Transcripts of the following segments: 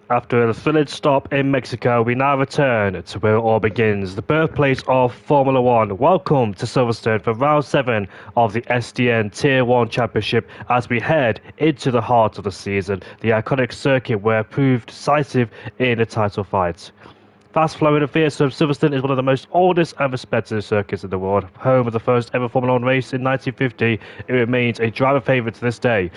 After a thrilling stop in Mexico, we now return to where it all begins, the birthplace of Formula One. Welcome to Silverstone for round 7 of the SDN Tier 1 Championship as we head into the heart of the season, the iconic circuit where proved decisive in the title fight. Fast-flowing and fearsome, Silverstone is one of the most oldest and respected circuits in the world. Home of the first ever Formula One race in 1950, it remains a driver favourite to this day.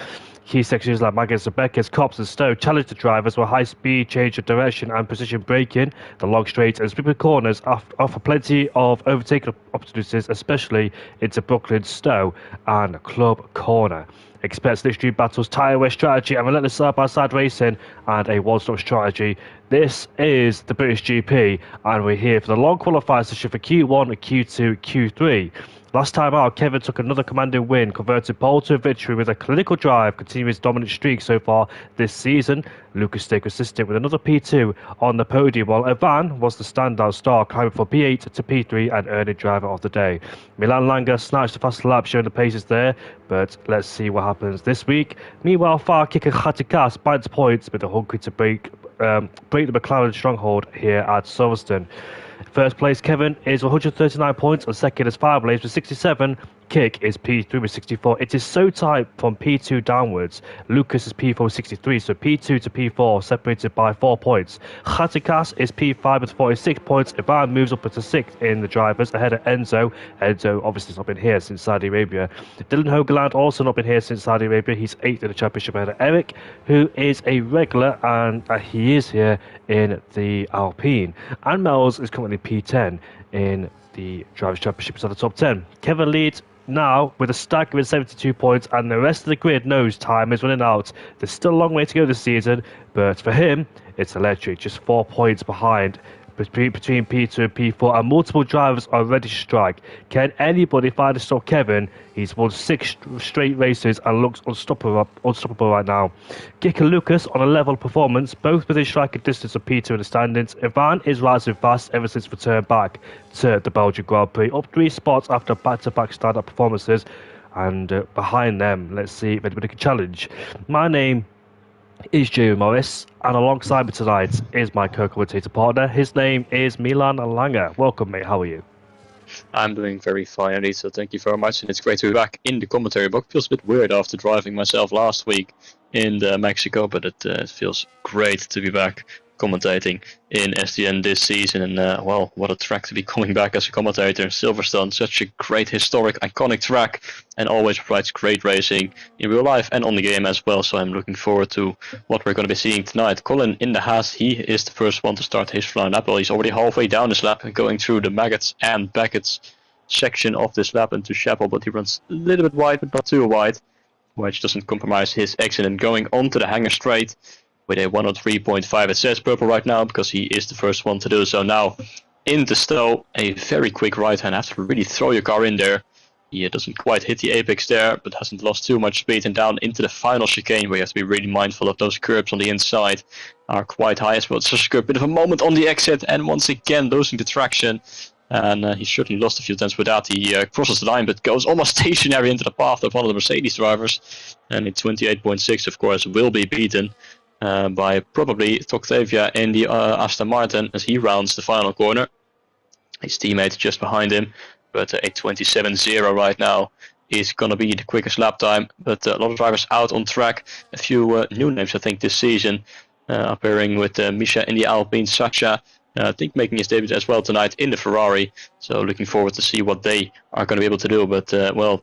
Key sections like Maggotts and Beckett's, Copse and Stowe challenge the drivers for high speed, change of direction and precision braking. The long straights and slippery corners offer plenty of overtaking opportunities, especially into Brooklyn, Stowe and Club Corner. Expect slipstream battles, tyre wear strategy and relentless side-by-side racing and a one-stop strategy. This is the British GP and we're here for the long qualifier session for Q1, Q2, Q3. Last time out, Kevin took another commanding win, converted pole to a victory with a clinical drive, continuing his dominant streak so far this season. Lucas stayed consistent with another P2 on the podium, while Ivan was the standout star, climbing from P8 to P3 and earning driver of the day. Milan Langer snatched the fast lap, showing the paces there, but let's see what happens this week. Meanwhile, far kicker Khatikas binds points, but they're hungry to break the McLaren stronghold here at Silverstone. First place, Kevin, is 139 points, and second is Fireblaze with 67. Kick is P3 with 64. It is so tight from P2 downwards. Lucas is P4 with 63, so P2 to P4 separated by 4 points. Khatikas is P5 with 46 points. Ivan moves up into 6th in the drivers, ahead of Enzo. Enzo obviously has not been here since Saudi Arabia. Dylan Hogeland also not been here since Saudi Arabia. He's 8th in the championship ahead of Eric, who is a regular, and he is here in the Alpine. And Mel's is currently P10 in the Drivers' Championship. Is at the top 10. Kevin leads now with a staggering 72 points, and the rest of the grid knows time is running out. There's still a long way to go this season, but for him, it's electric. Just 4 points behind between P2 and P4, and multiple drivers are ready to strike. Can anybody finally stop Kevin? He's won 6 straight races and looks unstoppable right now. Gick and Lucas on a level performance, both within striking distance of P2 in the standings. Ivan is rising fast ever since return back to the Belgian Grand Prix, up 3 spots after back-to-back standout performances. And behind them, let's see if anybody can challenge. My name is Jerry Morris, and alongside me tonight is my co-commentator partner. His name is Milan Langer. Welcome, mate. How are you? I'm doing very fine, indeed, so thank you very much, and it's great to be back in the commentary box. Feels a bit weird after driving myself last week in Mexico, but it feels great to be back commentating in SDN this season. And well, what a track to be coming back as a commentator in Silverstone. Such a great, historic, iconic track, and always provides great racing in real life and on the game as well. So I'm looking forward to what we're going to be seeing tonight. Colin in the Haas, he is the first one to start his flying lap. Well, he's already halfway down this lap, going through the Maggotts and Beckett's section of this lap into Chapel, but he runs a little bit wide, but not too wide, which doesn't compromise his exit. And going onto the hanger straight with a 103.5. It says purple right now because he is the first one to do so. Now into Stowe, a very quick right hand. Have to really throw your car in there. He doesn't quite hit the apex there, but hasn't lost too much speed. And down into the final chicane, where you have to be really mindful of those curbs on the inside are quite high as well. It's just a bit of a moment on the exit, and once again losing the traction. And he certainly lost a few times with that. He crosses the line, but goes almost stationary into the path of one of the Mercedes drivers. And in 28.6, of course, will be beaten by probably Octavia in the Aston Martin as he rounds the final corner. His teammate just behind him, but a 27.0 right now is going to be the quickest lap time. But a lot of drivers out on track. A few new names, I think, this season, appearing with Misha in the Alpine, Sacha, I think making his debut as well tonight in the Ferrari. So looking forward to see what they are going to be able to do. But well,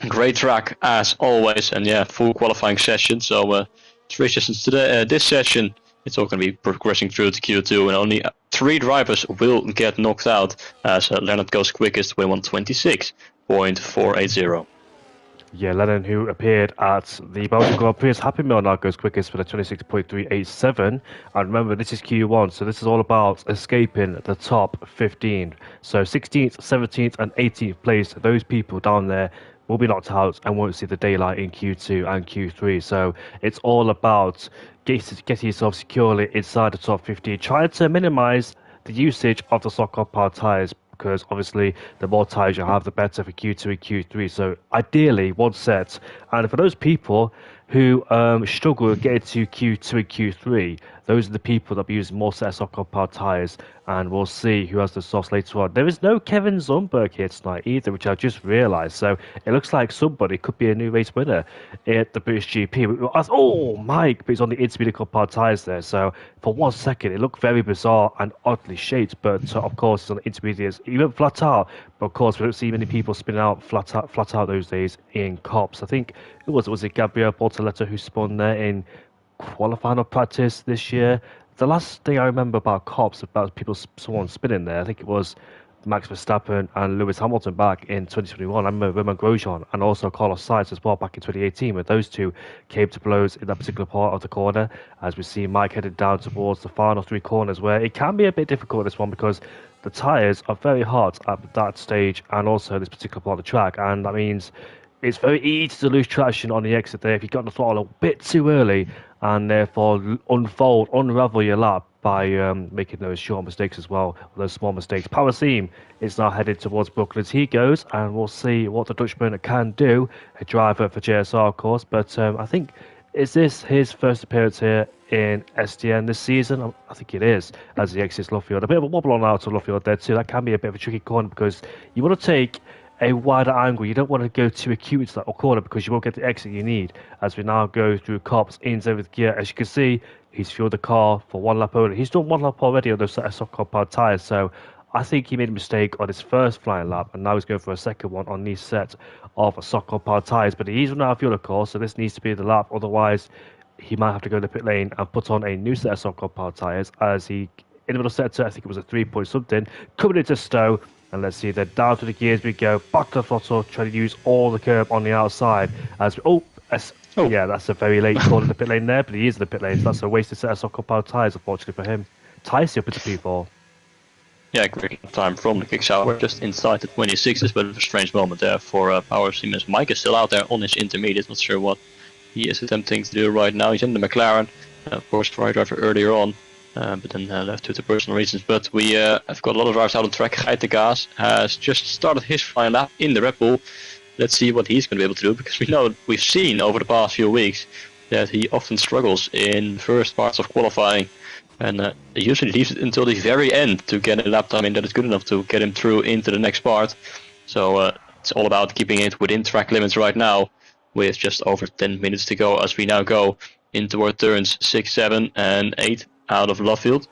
great track as always, and yeah, full qualifying session. So 3 sessions today. This session, it's all going to be progressing through to Q2, and only 3 drivers will get knocked out as Leonard goes quickest with 126.480. Yeah, Lennon, who appeared at the Belgian Grand Prix as Happy Meal, now goes quickest with a 26.387. And remember, this is Q1, so this is all about escaping the top 15. So 16th, 17th, and 18th place, those people down there will be knocked out and won't see the daylight in Q2 and Q3. So it's all about getting yourself securely inside the top 15, trying to minimize the usage of the soft compound tires, because obviously the more tires you have, the better for Q2 and Q3. So ideally, 1 set. And for those people who struggle with getting to Q2 and Q3, those are the people that will be using more set of soccer powered tyres, and we'll see who has the softs later on. There is no Kevin Zumberg here tonight either, which I just realised. So it looks like somebody could be a new race winner at the British GP. Oh, Mike, but he's on the intermediate powered tyres there. So for 1 second, it looked very bizarre and oddly shaped, but of course, it's on the intermediates. He went flat out, but of course, we don't see many people spinning out flat out those days in cops. I think was it Gabriel Bortoleto who spun there in qualifying or practice this year. The last thing I remember about cops, about someone spinning there, I think it was Max Verstappen and Lewis Hamilton back in 2021. I remember Romain Grosjean and also Carlos Sainz as well back in 2018, where those two came to blows in that particular part of the corner. As we see Mike headed down towards the final 3 corners, where it can be a bit difficult this one because the tyres are very hot at that stage and also this particular part of the track, and that means it's very easy to lose traction on the exit there if you got the throttle a bit too early and therefore unravel your lap by making those short mistakes as well, those small mistakes. Parasim is now headed towards Brooklyn as he goes, and we'll see what the Dutchman can do, a driver for JSR of course, but I think, is this his first appearance here in SDN this season? I think it is, as he exits Luffield. A bit of a wobble on out of Luffield there too. That can be a bit of a tricky corner because you want to take a wider angle. You don't want to go too acute into that corner because you won't get the exit you need. As we now go through cops in 7th gear, as you can see, he's fueled the car for 1 lap only. He's done 1 lap already on those soft powered tyres, so I think he made a mistake on his first flying lap, and now he's going for a second one on these set of soft powered tyres. But he's run out of fuel, of course, so this needs to be the lap. Otherwise, he might have to go to the pit lane and put on a new set of soft powered tyres. As he in the middle sector, I think it was a 3-point something, coming into Stowe. And let's see, then down to the gears we go, back to the throttle, trying to use all the curb on the outside. Yeah, that's a very late call in the pit lane there, but he is in the pit lane, so that's a wasted set of soft powered tyres, unfortunately for him. Tyres up into P4. Yeah, great time from the kick shower, just inside the 26s, but a strange moment there for Power Siemens. Mike is still out there on his intermediate, not sure what he is attempting to do right now. He's in the McLaren, of course, right driver earlier on. But then left due to personal reasons. But we have got a lot of drivers out on track. Geitegaas has just started his flying lap in the Red Bull. Let's see what he's going to be able to do, because we've seen over the past few weeks that he often struggles in first parts of qualifying, and he usually leaves it until the very end to get a lap time in that is good enough to get him through into the next part. So it's all about keeping it within track limits right now, with just over 10 minutes to go as we now go in toward turns 6, 7 and 8 out of Luffield,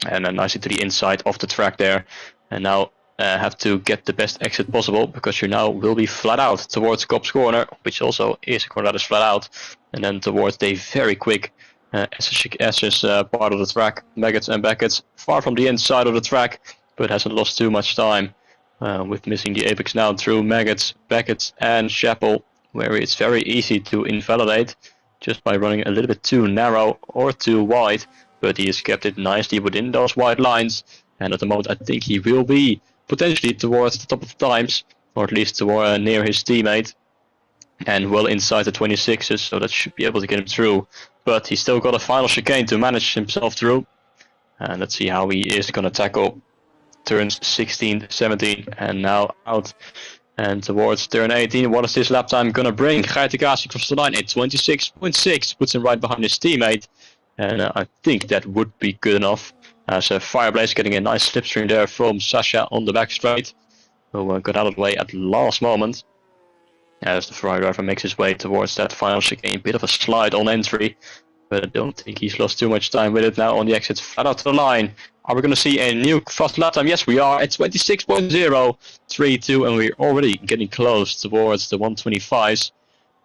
and then nicely to the inside of the track there, and now have to get the best exit possible, because you now will be flat out towards Cops Corner, which also is a corner that is flat out, and then towards the very quick SS part of the track. Maggots and Beckett's far from the inside of the track, but hasn't lost too much time with missing the apex now through Maggots, Beckett's and Chapel, where it's very easy to invalidate just by running a little bit too narrow or too wide, but he has kept it nicely within those wide lines, and at the moment I think he will be potentially towards the top of the times, or at least toward, near his teammate, and well inside the 26s, so that should be able to get him through. But he's still got a final chicane to manage himself through, and let's see how he is going to tackle turns 16, 17, and now out and towards turn 18. What is this lap time going to bring? Geitegaas across the line at 26.6, puts him right behind his teammate, and I think that would be good enough. As Fireblaze getting a nice slipstream there from Sasha on the back straight, who got out of the way at the last moment. As the Ferrari driver makes his way towards that final chicane, bit of a slide on entry, but I don't think he's lost too much time with it. Now on the exit, flat out to the line. Are we going to see a new fast lap time? Yes, we are at 26.032, and we're already getting close towards the 125s.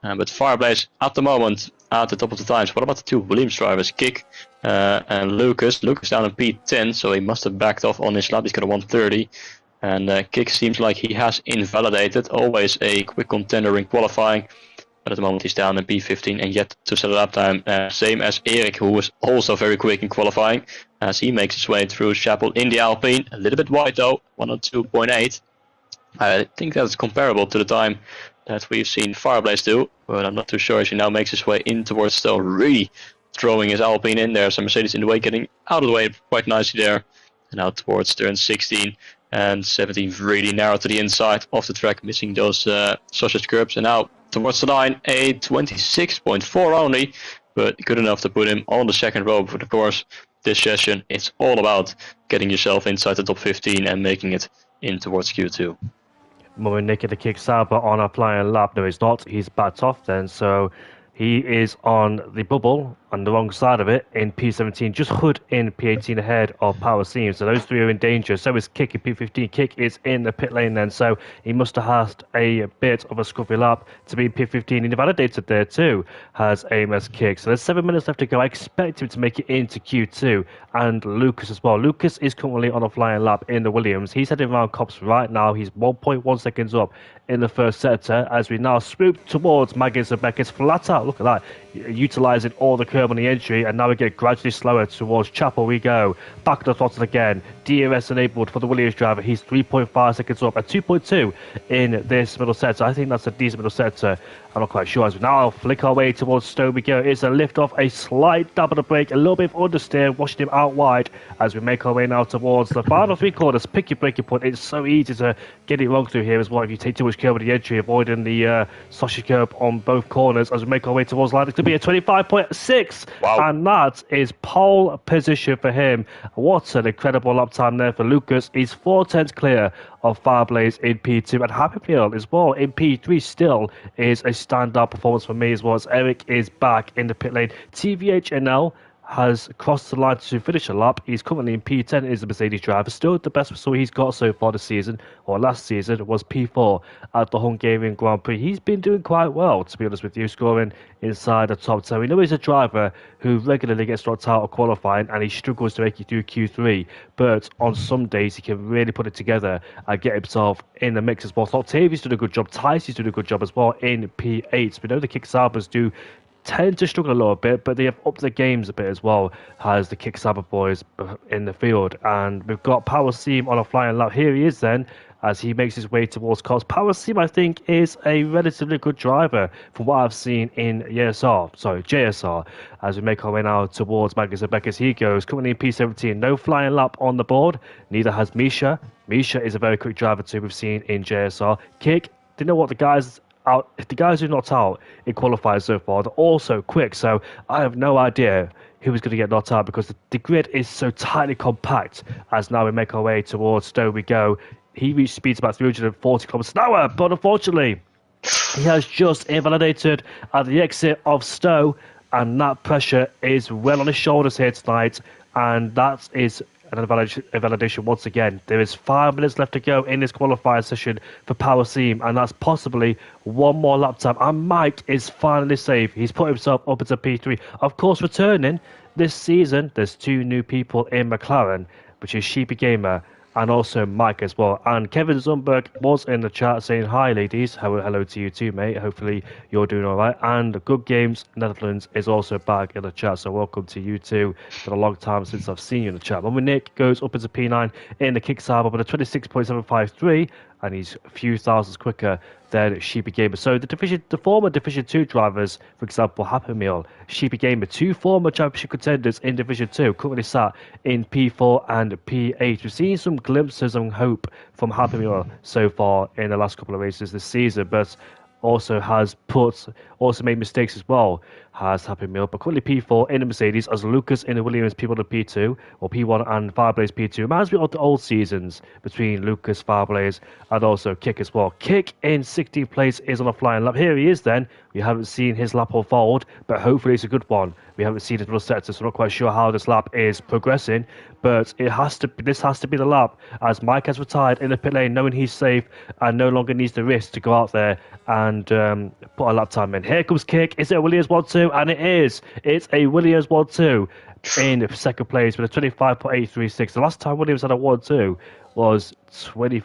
But Fireblaze at the moment at the top of the times. What about the two Williams drivers, Kik and Lucas? Lucas down in P10, so he must have backed off on his lap. He's got a 130. And Kik seems like he has invalidated, always a quick contender in qualifying. But at the moment he's down in P15 and yet to set a lap time, same as Erik, who was also very quick in qualifying, as he makes his way through Chapel in the Alpine. A little bit wide though, 102.8. I think that's comparable to the time that we've seen Fireblaze do, but I'm not too sure as he now makes his way in towards Stowe, really throwing his Alpine in there. So Mercedes in the way, getting out of the way quite nicely there. And out towards turn 16 and 17, really narrow to the inside of the track, missing those sausage curbs. And now towards the line, a 26.4 only, but good enough to put him on the second row. But of course, this session, it's all about getting yourself inside the top 15 and making it in towards Q2. When Nick at the kick Sauber on a flying lap. No, he's not. He's backed off then. So he is on the bubble on the wrong side of it in P17. Just Hood in P18 ahead of Power Seam. So those three are in danger. So is Kick in P15. Kick is in the pit lane then. So he must have had a bit of a scruffy lap to be in P15. He validated there too. Has AMS Kick. So there's 7 minutes left to go. I expect him to make it into Q2. And Lucas as well. Lucas is currently on a flying lap in the Williams. He's heading around Cops right now. He's 1.1 seconds up in the first sector as we now swoop towards Maggins and Beckett's flat out. Look at that. Utilising all the curve on the entry, and now we get gradually slower towards Chapel we go. Back to the throttle again. DRS enabled for the Williams driver. He's 3.5 seconds up and 2.2 in this middle sector. I think that's a decent middle sector. I'm not quite sure. As we now flick our way towards Stowe we go. It's a lift off, a slight dab of the brake, a little bit of understeer, washing him out wide as we make our way now towards the final three quarters. Pick your braking point. It's so easy to get it wrong through here as well if you take too much curve on the entry, avoiding the sausage curve on both corners as we make our way towards line. It could be a 25.6. Wow. And that is pole position for him. What an incredible lap time there for Lucas. He's 4/10 clear of Fireblaze in P2, and Happy Meal as well in P3 still is a standout performance for me as well, as Eric is back in the pit lane. TVHNL has crossed the line to finish a lap. He's currently in P10, is the Mercedes driver. Still the best result he's got so far this season, or last season, was P4 at the Hungarian Grand Prix. He's been doing quite well, to be honest with you, scoring inside the top 10. We know he's a driver who regularly gets knocked out of qualifying and he struggles to make it through Q3, but on some days he can really put it together and get himself in the mix as well. So Octavius did a good job. Tyce's did a good job as well in P8. We know the Kicksabers do tend to struggle a little bit, but they have upped their games a bit as well as the Kicksabber boys in the field. And we've got Power Seam on a flying lap. Here he is then as he makes his way towards Cops. Power Seam, I think, is a relatively good driver from what I've seen in JSR, as we make our way now towards Magnus and Beckers. He goes currently in P17. No flying lap on the board. Neither has Misha. Misha is a very quick driver too, we've seen in JSR. Kick, do you know what the guys out? The guys who knocked out in qualifiers so far, they're also quick, so I have no idea who is going to get knocked out because the grid is so tightly compact. As now we make our way towards Stowe we go. He reached speeds about 340 kilometers an hour, but unfortunately he has just invalidated at the exit of Stowe, and that pressure is well on his shoulders here tonight, and that is an invalidation once again. There is 5 minutes left to go in this qualifying session for Power Seam, and that's possibly one more lap time. And Mike is finally safe. He's put himself up into P3. Of course, returning this season, there's 2 new people in McLaren, which is Sheepy Gamer and also Mike as well. And Kevin Zumberg was in the chat saying, hi ladies, hello to you too, mate. Hopefully you're doing all right. And Good Games Netherlands is also back in the chat, so welcome to you too. It's been a long time since I've seen you in the chat. When Nick goes up into P9 in the Kickstarter with a 26.753, and he's a few thousands quicker than Sheepy Gamer. So the former Division 2 drivers, for example, Happy Meal, Sheepy Gamer, 2 former championship contenders in Division 2, currently sat in P4 and P8. We've seen some glimpses of hope from Happy Meal so far in the last couple of races this season, but also made mistakes as well, has Happy Meal. But currently P4 in the Mercedes, as Lucas in the Williams P1 and P2, or P1 and Fireblaze P2. Reminds me of the old seasons between Lucas, Fireblaze, and also Kick as well. Kick in 16th place is on a flying lap. Here he is then. We haven't seen his lap unfold, but hopefully it's a good one. We haven't seen his little sector, so I'm not quite sure how this lap is progressing, but this has to be the lap, as Mike has retired in the pit lane, knowing he's safe and no longer needs the risk to go out there and put a lap time in. Here comes Kick. Is it a Williams 1-2? And it is. It's a Williams 1-2 in second place with a 25.836. The last time Williams had a 1-2 was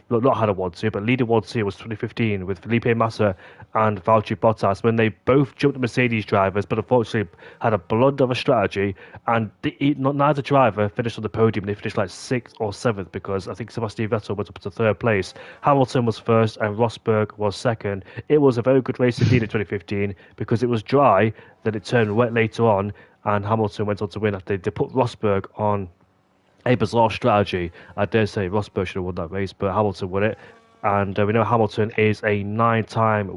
not had a 1-2, but leading 1-2 was 2015 with Felipe Massa and Valtteri Bottas, when they both jumped the Mercedes drivers, but unfortunately had a blunder of a strategy, and neither driver finished on the podium. They finished like 6th or 7th, because I think Sebastian Vettel went up to 3rd place. Hamilton was 1st and Rosberg was 2nd. It was a very good race indeed in 2015 because it was dry, then it turned wet later on, and Hamilton went on to win after they put Rosberg on a bizarre strategy. I dare say Rosberg should have won that race, but Hamilton won it. And we know Hamilton is a nine-time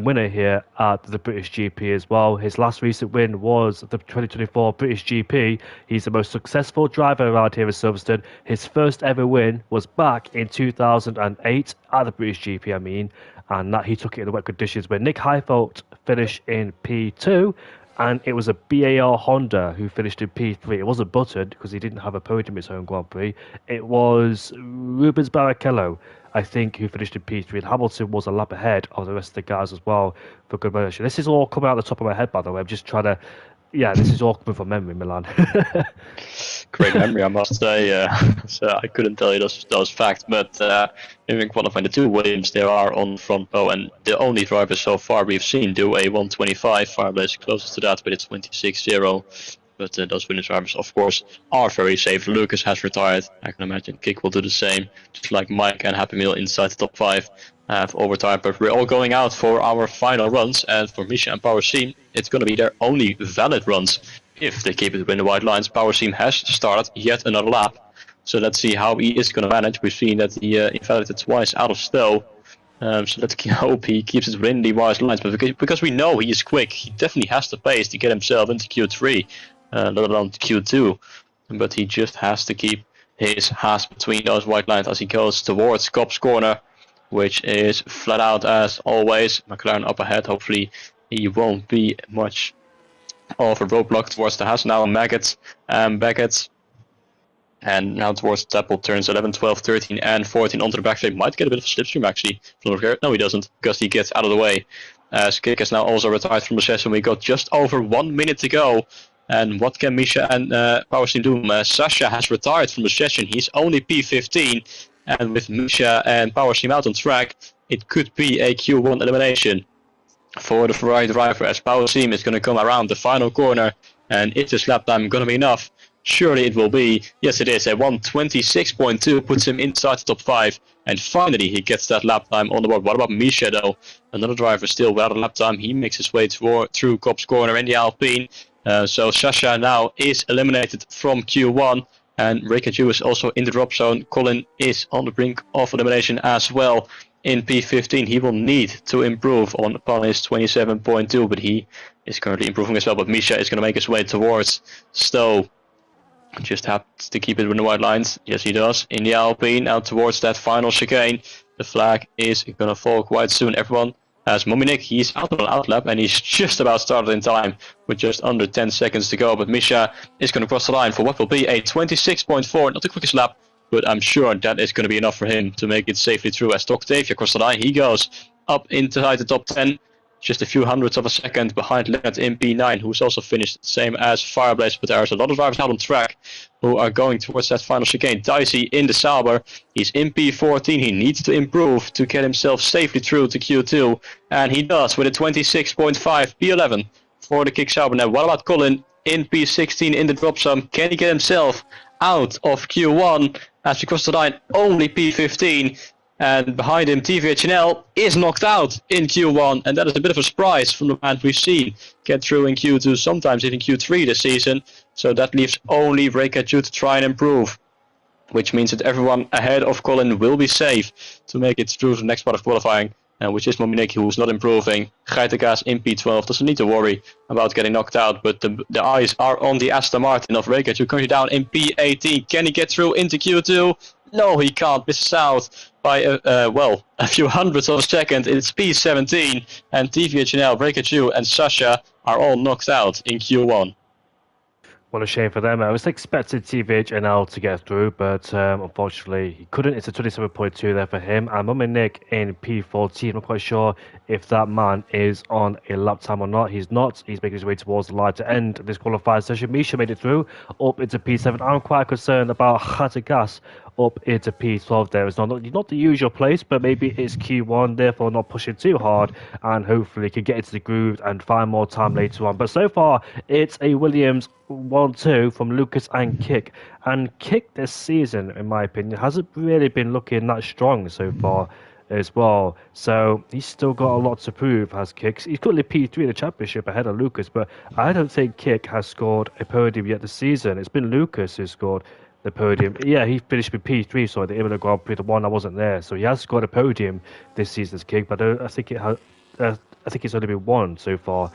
winner here at the British GP as well. His last recent win was the 2024 British GP. He's the most successful driver around here in Silverstone. His first ever win was back in 2008 at the British GP, and that he took it in the wet conditions where Nick Heidfeld finished in P2. And it was a BAR Honda who finished in P3. It wasn't Button because he didn't have a podium in his home Grand Prix. It was Rubens Barrichello, I think, who finished in P3. And Hamilton was a lap ahead of the rest of the guys as well for good measure. This is all coming out of the top of my head, by the way. I'm just trying to... Yeah, this is all coming from memory, Milan. Great memory, I must say. So I couldn't tell you those facts, but in qualifying, the two Williams there are on front row, and the only drivers so far we've seen do a 125. Fireblaze closest to that, but it's 26.0. But those Williams drivers, of course, are very safe. Lucas has retired. I can imagine Kik will do the same, just like Mike and Happy Meal inside the top 5 have overtime. But we're all going out for our final runs, and for Misha and Power Team, it's going to be their only valid runs if they keep it within the white lines. Power Team has started yet another lap, so let's see how he is going to manage. We've seen that he invalidated twice out of Stowe. So let's hope he keeps it within the white lines. But because we know he is quick, he definitely has the pace to get himself into Q3. Let alone Q2, but he just has to keep his Haas between those white lines as he goes towards Cobb's corner, which is flat out as always. McLaren up ahead. Hopefully he won't be much of a roadblock towards the Haas. Now Maggots and Beckett, and now towards Teppel turns 11, 12, 13 and 14 onto the back straight. Might get a bit of a slipstream actually. No, he doesn't, because he gets out of the way. As Kik has now also retired from the session. We got just over 1 minute to go. And what can Misha and Power Team do? Sasha has retired from the session. He's only P15. And with Misha and Power Team out on track, it could be a Q1 elimination for the Ferrari driver, as Power Team is going to come around the final corner. And is this lap time going to be enough? Surely it will be. Yes, it is. A 126.2 puts him inside the top 5. And finally, he gets that lap time on the board. What about Misha, though? Another driver still without a lap time. He makes his way through Cobb's corner in the Alpine. So Sasha now is eliminated from Q1, and Ricaju is also in the drop zone. Colin is on the brink of elimination as well in P15. He will need to improve upon his 27.2, but he is currently improving as well. But Misha is going to make his way towards Stowe. Just happens to keep it in the white lines. Yes, he does. In the Alpine, now towards that final chicane. The flag is going to fall quite soon. Everyone as Mominik, he's out on an outlap and he's just about started in time with just under 10 seconds to go. But Misha is going to cross the line for what will be a 26.4, not the quickest lap, but I'm sure that is going to be enough for him to make it safely through. As Octavia across the line, he goes up inside the top 10, just a few hundredths of a second behind Leonard in P9, who's also finished the same as Fireblaze. But there's a lot of drivers out on track who are going towards that final chicane. Dicey in the Sauber, he's in P14. He needs to improve to get himself safely through to Q2, and he does with a 26.5, P11 for the Kik Sauber. Now, what about Colin in P16 in the drop zone? Can he get himself out of Q1 as he crosses the line? Only P15. And behind him, TVHNL is knocked out in Q1, and that is a bit of a surprise from the man we've seen get through in Q2, sometimes even Q3 this season. So that leaves only Ricaju to try and improve, which means that everyone ahead of Colin will be safe to make it through the next part of qualifying, which is Mominik, who's not improving. Geitenkaas in P12 doesn't need to worry about getting knocked out, but the eyes are on the Aston Martin of Ricaju, currently down in P18. Can he get through into Q2? No, he can't. Misses out by a few hundredths of a second. It's P17, and TVHNL, Ricaju and Sasha are all knocked out in Q1. What a shame for them. I was expecting TVHNL to get through, but unfortunately he couldn't. It's a 27.2 there for him. And Mominik in P14. I'm quite sure if that man is on a lap time or not. He's not. He's making his way towards the line to end this qualified session. Misha made it through up into P7. I'm quite concerned about Geitenkaas up into P12 there. It's not the usual place, but maybe it's Q1, therefore not pushing too hard, and hopefully can get into the groove and find more time later on. But so far, it's a Williams 1-2 from Lucas and Kik. And Kik this season, in my opinion, hasn't really been looking that strong so far as well. So he's still got a lot to prove, has Kik. He's currently P3 in the championship ahead of Lucas, but I don't think Kik has scored a podium yet this season. It's been Lucas who scored the podium. Yeah, he finished with P3, so the Imola Grand Prix, the one I wasn't there. So he has scored a podium this season's Kick, but I think I think it's only been one so far.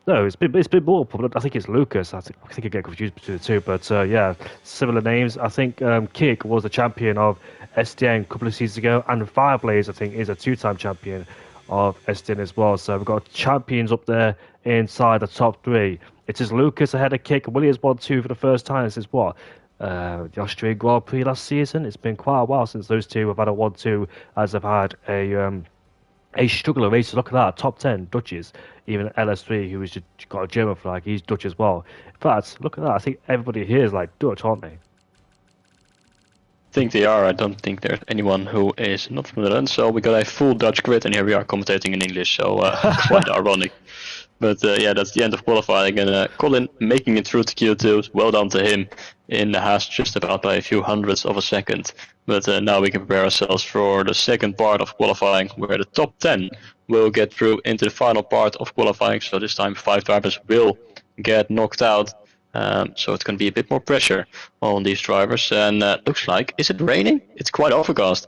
No, it's been multiple. But I think it's Lucas. I think I get confused between the two. But yeah, similar names. I think Kick was the champion of SDN a couple of seasons ago, and Fireblaze I think is a two-time champion of SDN as well. So we've got champions up there inside the top three. It is Lucas ahead of Kick. Williams 1-2 for the first time since what? The Austrian Grand Prix last season. It's been quite a while since those two have had a 1-2, as they've had a struggle of races. Look at that, top 10 Dutches. Even LS3, who has just got a German flag, he's Dutch as well. In fact, look at that. I think everybody here is like Dutch, aren't they? I think they are. I don't think there's anyone who is not from the Netherlands. So we got a full Dutch grid, and here we are commentating in English. So quite ironic. But yeah, that's the end of qualifying. And Colin making it through to Q2. Well done to him in the Haas, just about by a few hundredths of a second. But now we can prepare ourselves for the second part of qualifying, where the top 10 will get through into the final part of qualifying. So this time 5 drivers will get knocked out. So it's going to be a bit more pressure on these drivers. And looks like, is it raining? It's quite overcast.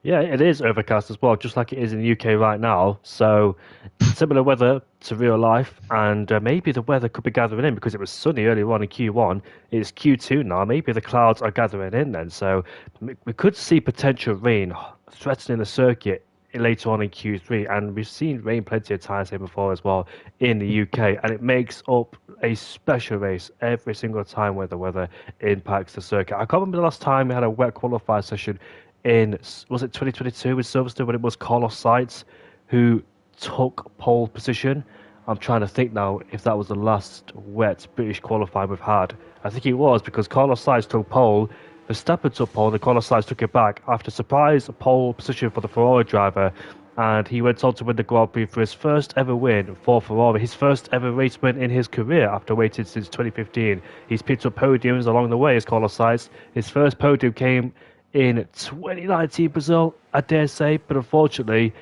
Yeah, it is overcast as well, just like it is in the UK right now. So similar weather to real life, and maybe the weather could be gathering in because it was sunny earlier on in Q1. It's Q2 now. Maybe the clouds are gathering in then. So we could see potential rain threatening the circuit later on in Q3, and we've seen rain plenty of times here before as well in the UK, and it makes up a special race every single time where the weather impacts the circuit. I can't remember the last time we had a wet qualifier session in, was it 2022 with Silverstone, when it was Carlos Sainz who took pole position. I'm trying to think now if that was the last wet British qualifying we've had. I think it was, because Carlos Sainz took pole, Verstappen took pole, and Carlos Sainz took it back after surprise pole position for the Ferrari driver, and he went on to win the Grand Prix for his first ever win for Ferrari, his first ever race win in his career after waiting since 2015. He's picked up podiums along the way as Carlos Sainz. His first podium came in 2019 Brazil, I dare say, but unfortunately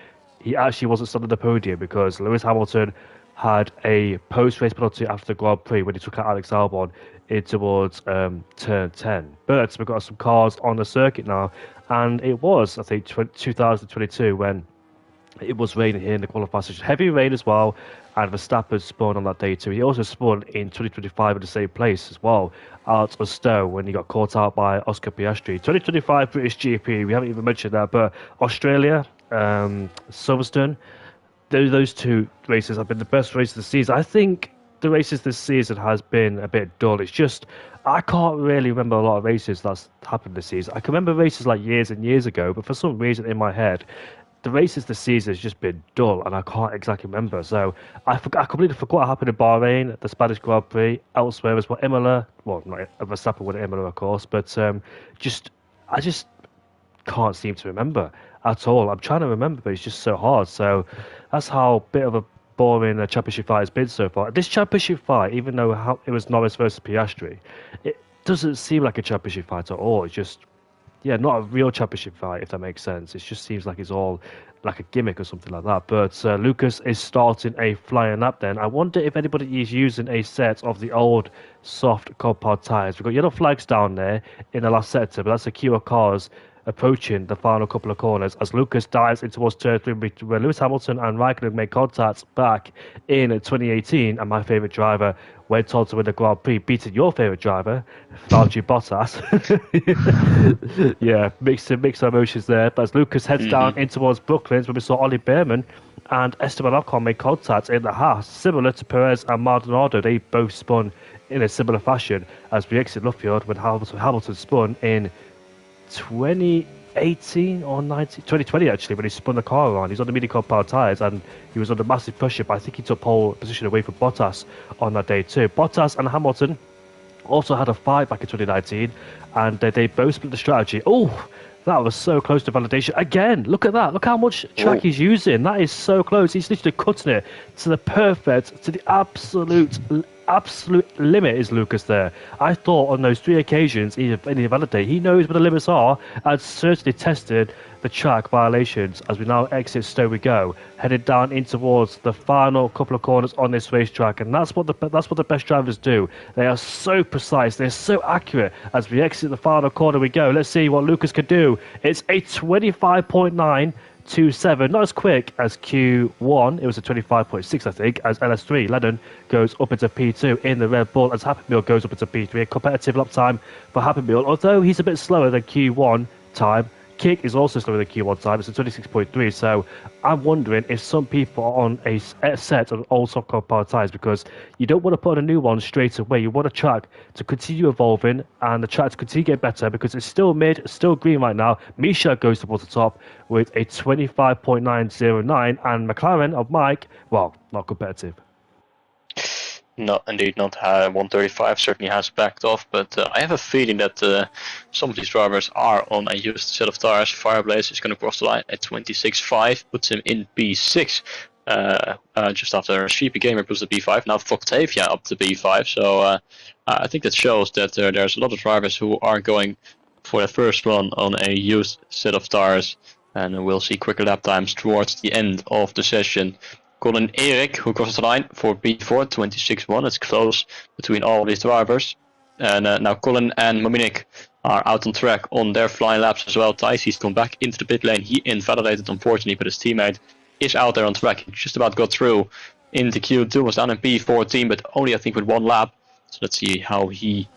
he actually wasn't still on the podium because Lewis Hamilton had a post-race penalty after the Grand Prix when he took out Alex Albon in towards turn 10. But we've got some cars on the circuit now, and it was, I think, 2022 when it was raining here in the qualifying session. Heavy rain as well, and Verstappen spun on that day too. He also spun in 2025 in the same place as well, out of Stowe, when he got caught out by Oscar Piastri. 2025 British GP, we haven't even mentioned that, but Australia, Silverstone, those two races have been the best races of the season. I think the races this season has been a bit dull. It's just, I can't really remember a lot of races that's happened this season. I can remember races like years and years ago, but for some reason in my head, the races this season has just been dull, and I can't exactly remember. So I completely forgot what happened in Bahrain, the Spanish Grand Prix, elsewhere as well. Imola, well, not Verstappen won Imola, of course, but I just can't seem to remember at all. I'm trying to remember, but it's just so hard. So that's how bit of a boring championship fight has been so far. This championship fight, even though it was Norris versus Piastri, it doesn't seem like a championship fight at all. It's just, yeah, not a real championship fight, if that makes sense. It just seems like it's all like a gimmick or something like that. But Lucas is starting a flying lap then. I wonder if anybody is using a set of the old soft compound tyres. We've got yellow flags down there in the last sector, but that's the queue of cars approaching the final couple of corners as Lucas dives in towards turn 3, where Lewis Hamilton and Raikkonen made contact back in 2018, and my favourite driver went on to win the Grand Prix, beating your favourite driver, Valtteri Bottas. Yeah, mixed emotions there. But as Lucas heads down in towards Brooklands, where we saw Ollie Behrman and Esteban Ocon make contact in the Haas, similar to Perez and Maldonado. They both spun in a similar fashion as we exit Luffield when Hamilton spun in 2018 or 2020 actually, when he spun the car around. He's on the medium compound tyres and he was under massive pressure, but I think he took pole position away from Bottas on that day too. Bottas and Hamilton also had a fight back in 2019, and they both split the strategy. Oh, that was so close to validation. Again, look at that. Look how much track he's using. That is so close. He's literally cutting it to the perfect, to the absolute absolute limit is Lucas there. I thought on those 3 occasions, in the validate, he knows where the limits are and certainly tested the track violations. As we now exit Stowe we go, headed down in towards the final couple of corners on this racetrack, and that's what the best drivers do. They are so precise, they're so accurate. As we exit the final corner we go, let's see what Lucas could do. It's a 25.927, not as quick as Q1. It was a 25.6, I think, as LS3 Lennon goes up into P2 in the Red Bull, as Happy Meal goes up into P3. A competitive lap time for Happy Meal, although he's a bit slower than Q1 time. Kick is also slower than Q1 time. It's a 26.3. So I'm wondering if some people are on a set of old soft core power tyres, because you don't want to put on a new one straight away. You want a track to continue evolving and the track to continue to get better, because it's still mid, still green right now. Misha goes towards the top with a 25.909, and McLaren of Mike, well, not competitive. No, indeed not. 135 certainly has backed off, but I have a feeling that some of these drivers are on a used set of tires. Fireblaze is going to cross the line at 26.5, puts him in B6. Just after Sheepy Gamer puts the B5, now Octavia up to B5. So I think that shows that there's a lot of drivers who are going for the first run on a used set of tires, and we'll see quicker lap times towards the end of the session. Colin Erik, who crosses the line for B4, 26.1. It's close between all of these drivers. And now Colin and Mominik are out on track on their flying laps as well. Tyce's come back into the pit lane. He invalidated, unfortunately, but his teammate is out there on track. He just about got through into Q2, was down in P14, but only, I think, with 1 lap. So let's see how he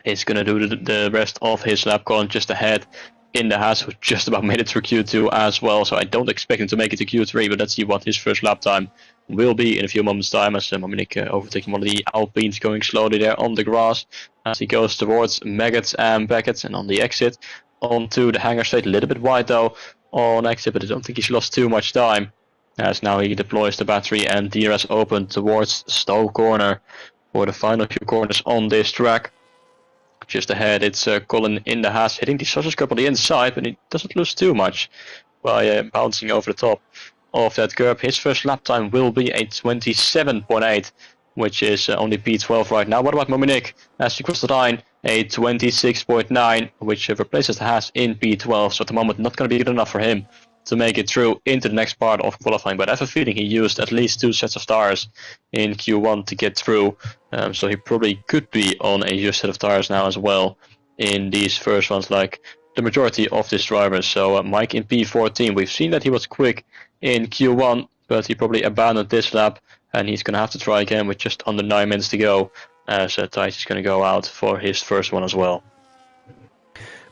is going to do the rest of his lap. Colin just ahead in the Haas, who just about made it through Q2 as well, so I don't expect him to make it to Q3, but let's see what his first lap time will be in a few moments' time, as Mominik overtaking one of the Alpines, going slowly there on the grass as he goes towards Maggots and Beckett, and on the exit onto the hangar straight, a little bit wide though on exit, but I don't think he's lost too much time, as now he deploys the battery and DRS open towards Stowe Corner for the final few corners on this track. Just ahead, it's Colin in the Haas, hitting the sausage cup on the inside, but he doesn't lose too much by bouncing over the top of that curb. His first lap time will be a 27.8, which is only P12 right now. What about Mominik? As he crosses the line, a 26.9, which replaces the Haas in P12, so at the moment not going to be good enough for him to make it through into the next part of qualifying, but I have a feeling he used at least 2 sets of tires in Q1 to get through, so he probably could be on a used set of tires now as well in these first ones, like the majority of these drivers. So Mike in P14, we've seen that he was quick in Q1, but he probably abandoned this lap, and he's going to have to try again with just under 9 minutes to go, so Thijs is going to go out for his first one as well.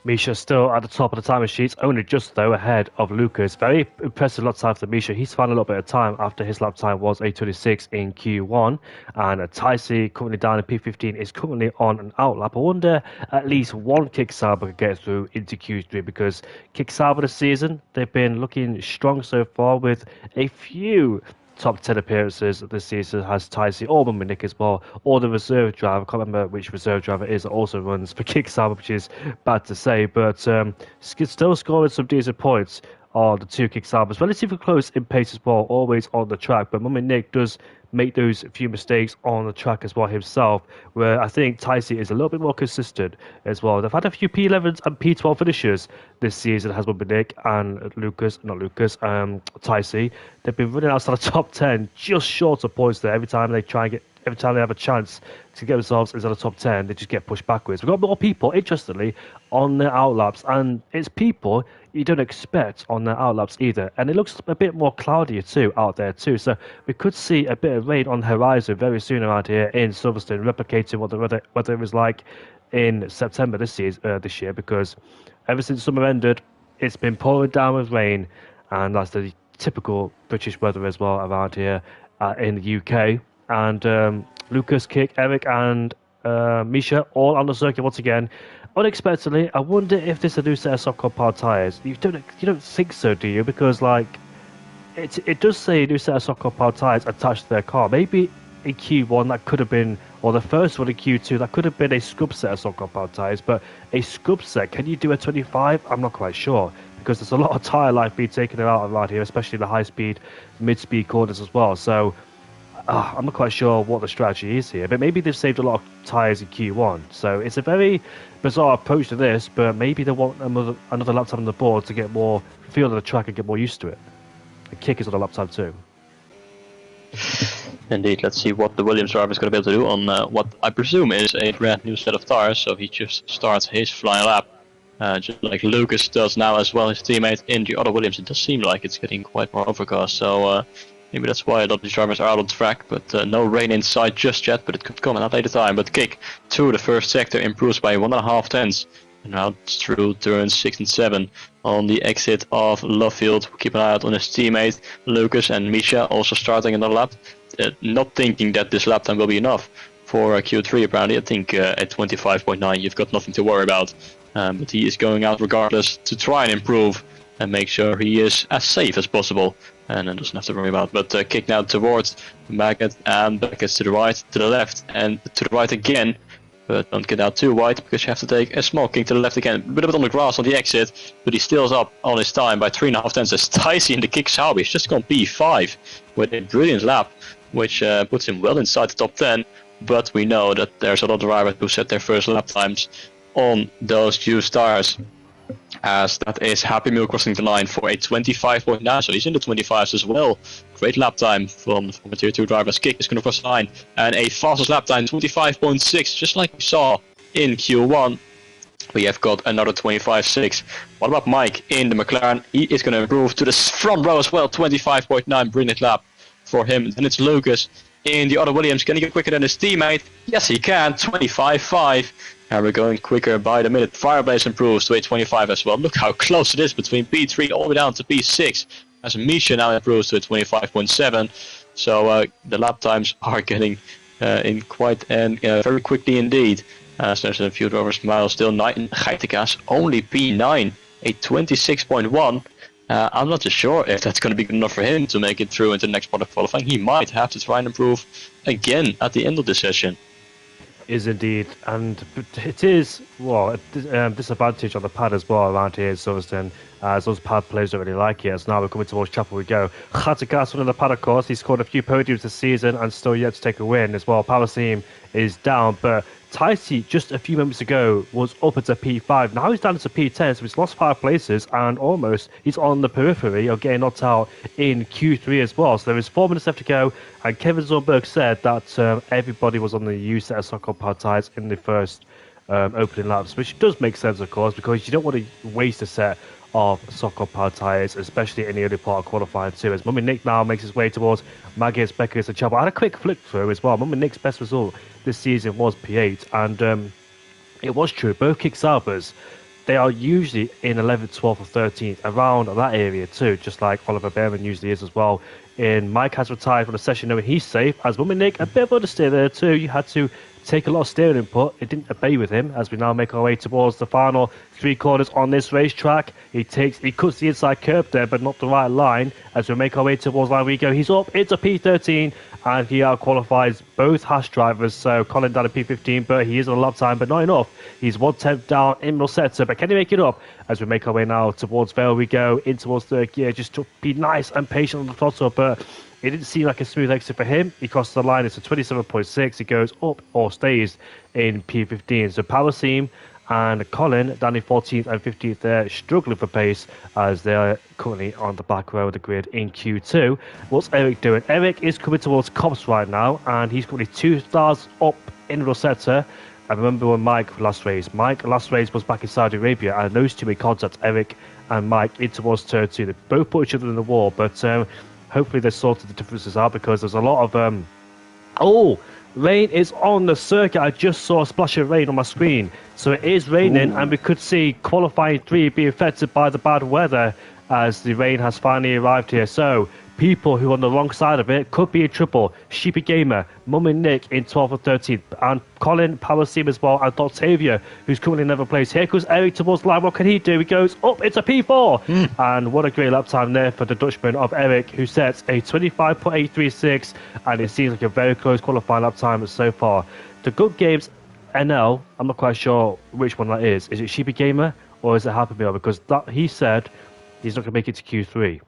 Misha still at the top of the timer sheets, only just though ahead of Lucas. Very impressive lap time for Misha. He's found a little bit of time after his lap time was a 26 in Q1. And Tycee, currently down in P15, is currently on an out lap. I wonder at least one Kick Sauber could get through into Q3, because Kick Sauber this season, they've been looking strong so far with a few top 10 appearances this season. Has Tycee or Mominik as well, or the reserve driver. I can't remember which reserve driver it is that also runs for Kick Sauber, which is bad to say, but still scoring some decent points are the 2 Kick Saubers. Relatively close in pace as well, always on the track, but Mominik does make those few mistakes on the track as well himself, where I think Tycee is a little bit more consistent as well. They've had a few P11s and P12 finishers this season, has Mominik and Tycee. They've been running outside the top 10, just short of points there every time they have a chance to get themselves into the top 10, they just get pushed backwards. We've got more people, interestingly, on their outlaps, and it's people you don't expect on their outlaps either. And it looks a bit more cloudier too out there too. So we could see a bit of rain on the horizon very soon around here in Silverstone, replicating what the weather was like in September this year, because ever since summer ended, it's been pouring down with rain, and that's the typical British weather as well around here in the UK. And Lucas, Kick, Eric, and Misha all on the circuit once again. Unexpectedly, I wonder if this is a new set of soft power tyres. You don't think so, do you? Because it does say a new set of soft power tyres attached to their car. Maybe in Q1 that could have been, or the first one in Q2 that could have been a scrub set of soft power tyres. But a scrub set, can you do a 25? I'm not quite sure, because there's a lot of tyre life being taken out around here, especially the high speed, mid speed corners as well. So I'm not quite sure what the strategy is here, but maybe they've saved a lot of tyres in Q1. So it's a very bizarre approach to this, but maybe they want another lap time on the board to get more feel of the track and get more used to it. The kick is on the lap time too. Indeed, let's see what the Williams driver is going to be able to do on what I presume is a brand new set of tires. So he just starts his flying lap, just like Lucas does now as well, his teammate in the other Williams. It does seem like it's getting quite more overcast, so maybe that's why a lot of these drivers are out on the track, but no rain inside just yet, but it could come at a later time. But kick to the first sector improves by 1.5 tenths. And now through turns 6 and 7 on the exit of Lovefield. Keep an eye out on his teammate Lucas and Misha also starting another lap. Not thinking that this lap time will be enough for Q3 apparently. I think at 25.9 you've got nothing to worry about. But he is going out regardless to try and improve and make sure he is as safe as possible. And then doesn't have to worry about. But kick now towards Maggot and Beckett to the right, to the left and to the right again. But don't get out too wide because you have to take a small kick to the left again. A bit on the grass on the exit, but he still is up on his time by 3.5 tenths. As Ticey in the kick Sauber, he's just gone P5 with a brilliant lap, which puts him well inside the top 10. But we know that there's a lot of drivers who set their first lap times on those used tires. As that is Happy Meal crossing the line for a 25.9, so he's in the 25s as well. Great lap time from a tier 2 driver's kick is going to cross the line. And a fastest lap time, 25.6, just like we saw in Q1. We have got another 25.6. What about Mike in the McLaren? He is going to improve to the front row as well, 25.9, brilliant lap for him. Then it's Lucas in the other Williams. Can he get quicker than his teammate? Yes, he can, 25.5. And we're going quicker by the minute. Fireblaze improves to a 25 as well. Look how close it is between P3 all the way down to P6. As Misha now improves to a 25.7. So the lap times are getting in quite and very quickly indeed. So there's a few drivers miles still. Geitekas only P9, a 26.1. I'm not too sure if that's going to be good enough for him to make it through into the next part of qualifying. He might have to try and improve again at the end of this session. Is indeed, and it is a disadvantage on the pad as well around here in Silverstone, as those pad players don't really like it. As now we're coming towards Chapel we go. Geitekas on the pad, of course. He scored a few podiums this season and still yet to take a win as well. Power Team is down, but Ticey just a few moments ago was up into P5. Now he's down to P10, so he's lost 5 places and almost he's on the periphery of getting knocked out in Q3 as well. So there is 4 minutes left to go, and Kevin Zornberg said that everybody was on the used set of Soccer Pad tyres in the first opening laps, which does make sense, of course, because you don't want to waste a set of Soccer Pad tyres, especially in the early part of qualifying too. As Mummy Nick now makes his way towards Maggis, Beckers and Chapel. I had a quick flick through as well. Mummy Nick's best result this season was P8, and it was true. Both kick Saubers, they are usually in 11th, 12th or 13th, around that area too, just like Oliver Behrman usually is as well. Mike has retired from the session knowing he's safe. As Mummy Nick, a bit of understeer there too. You had to take a lot of steering input. It didn't obey with him as we now make our way towards the final 3 corners on this racetrack. He cuts the inside curb there, but not the right line. As we make our way towards line we go, he's up into P13 and he out-qualifies both Haas drivers. So Colin down to P15, but he is on a lap time, but not enough. He's 1/10 down in middle sector, but can he make it up? As we make our way now towards Vale we go, in towards third gear, just to be nice and patient on the throttle, but it didn't seem like a smooth exit for him. He crosses the line. It's a 27.6. He goes up or stays in P15. So Power Team and Colin down in 14th and 15th there, struggling for pace as they are currently on the back row of the grid in Q2. What's Eric doing? Eric is coming towards Cops right now, and he's currently 2 stars up in the sector. I remember when Mike last race was back in Saudi Arabia, and those two made contact, Eric and Mike, in towards turn 2. They both put each other in the wall, but hopefully they sorted the differences out, because there's a lot of rain is on the circuit. I just saw a splash of rain on my screen, so it is raining. Ooh. And we could see qualifying 3 be affected by the bad weather as the rain has finally arrived here. So people who are on the wrong side of it could be in trouble. Sheepy Gamer, Mum and Nick in 12th or 13th, and Colin, Power Team as well, and Octavia, who's currently never plays. Here goes Eric towards line. What can he do? He goes up. It's a P4. And what a great lap time there for the Dutchman of Eric, who sets a 25.836, and it seems like a very close qualifying lap time so far. The Good Games NL, I'm not quite sure which one that is. Is it Sheepy Gamer or is it Happy Meal? Because he said he's not going to make it to Q3.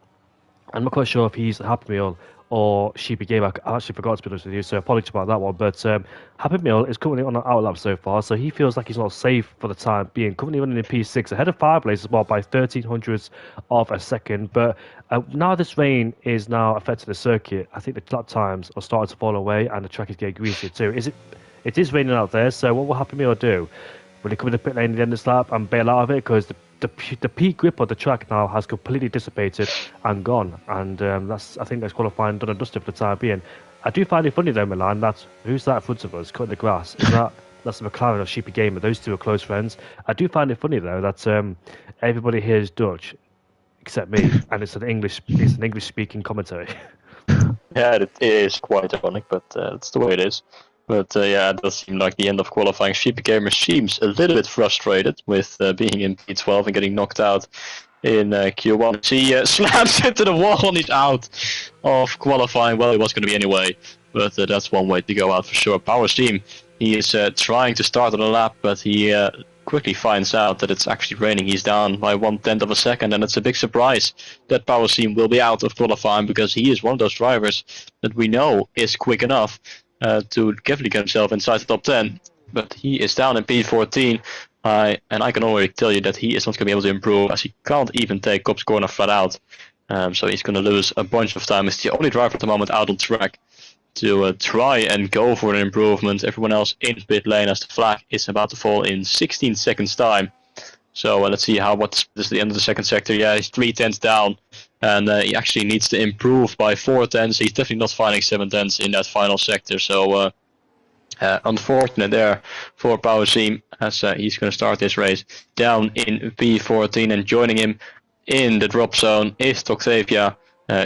I'm not quite sure if he's Happy Meal or Sheepy Game. I actually forgot to be honest with you, so apologies about that one. But Happy Meal is currently on an outlap so far, so he feels like he's not safe for the time being. Currently running in P6 ahead of Fireblazes as well by 1300ths of a second. But now this rain is now affecting the circuit. I think the lap times are starting to fall away, and the track is getting greasier too. It is raining out there, so what will Happy Meal do? Will he come in the pit lane at the end of this lap and bail out of it? Because the peak grip of the track now has completely dissipated and gone. And I think that's qualifying done and dusted for the time being. I do find it funny though, Milan, that who's that in front of us cutting the grass? That's the McLaren of Sheepy Gamer. Those two are close friends. I do find it funny though that everybody here is Dutch except me, and it's an English speaking commentary. Yeah, it is quite ironic, but it's the way it is. But yeah, it does seem like the end of qualifying. Sheepy Gamer seems a little bit frustrated with being in P12 and getting knocked out in Q1. He slams into the wall and he's out of qualifying. Well, it was going to be anyway, but that's one way to go out for sure. Power Steam, he is trying to start on a lap, but he quickly finds out that it's actually raining. He's down by 1/10 of a second, and it's a big surprise that Power Steam will be out of qualifying, because he is one of those drivers that we know is quick enough to definitely get himself inside the top 10, but he is down in P14, and I can already tell you that he is not going to be able to improve, as he can't even take Cop's corner flat out, so he's going to lose a bunch of time. He's the only driver at the moment out on track to try and go for an improvement. Everyone else in pit lane, as the flag is about to fall in 16 seconds time. So let's see what is the end of the second sector. Yeah, he's 3/10 down, and he actually needs to improve by 4/10. He's definitely not finding 7/10 in that final sector. So unfortunate there for Power Team, as he's going to start this race down in P14, and joining him in the drop zone is Octavia,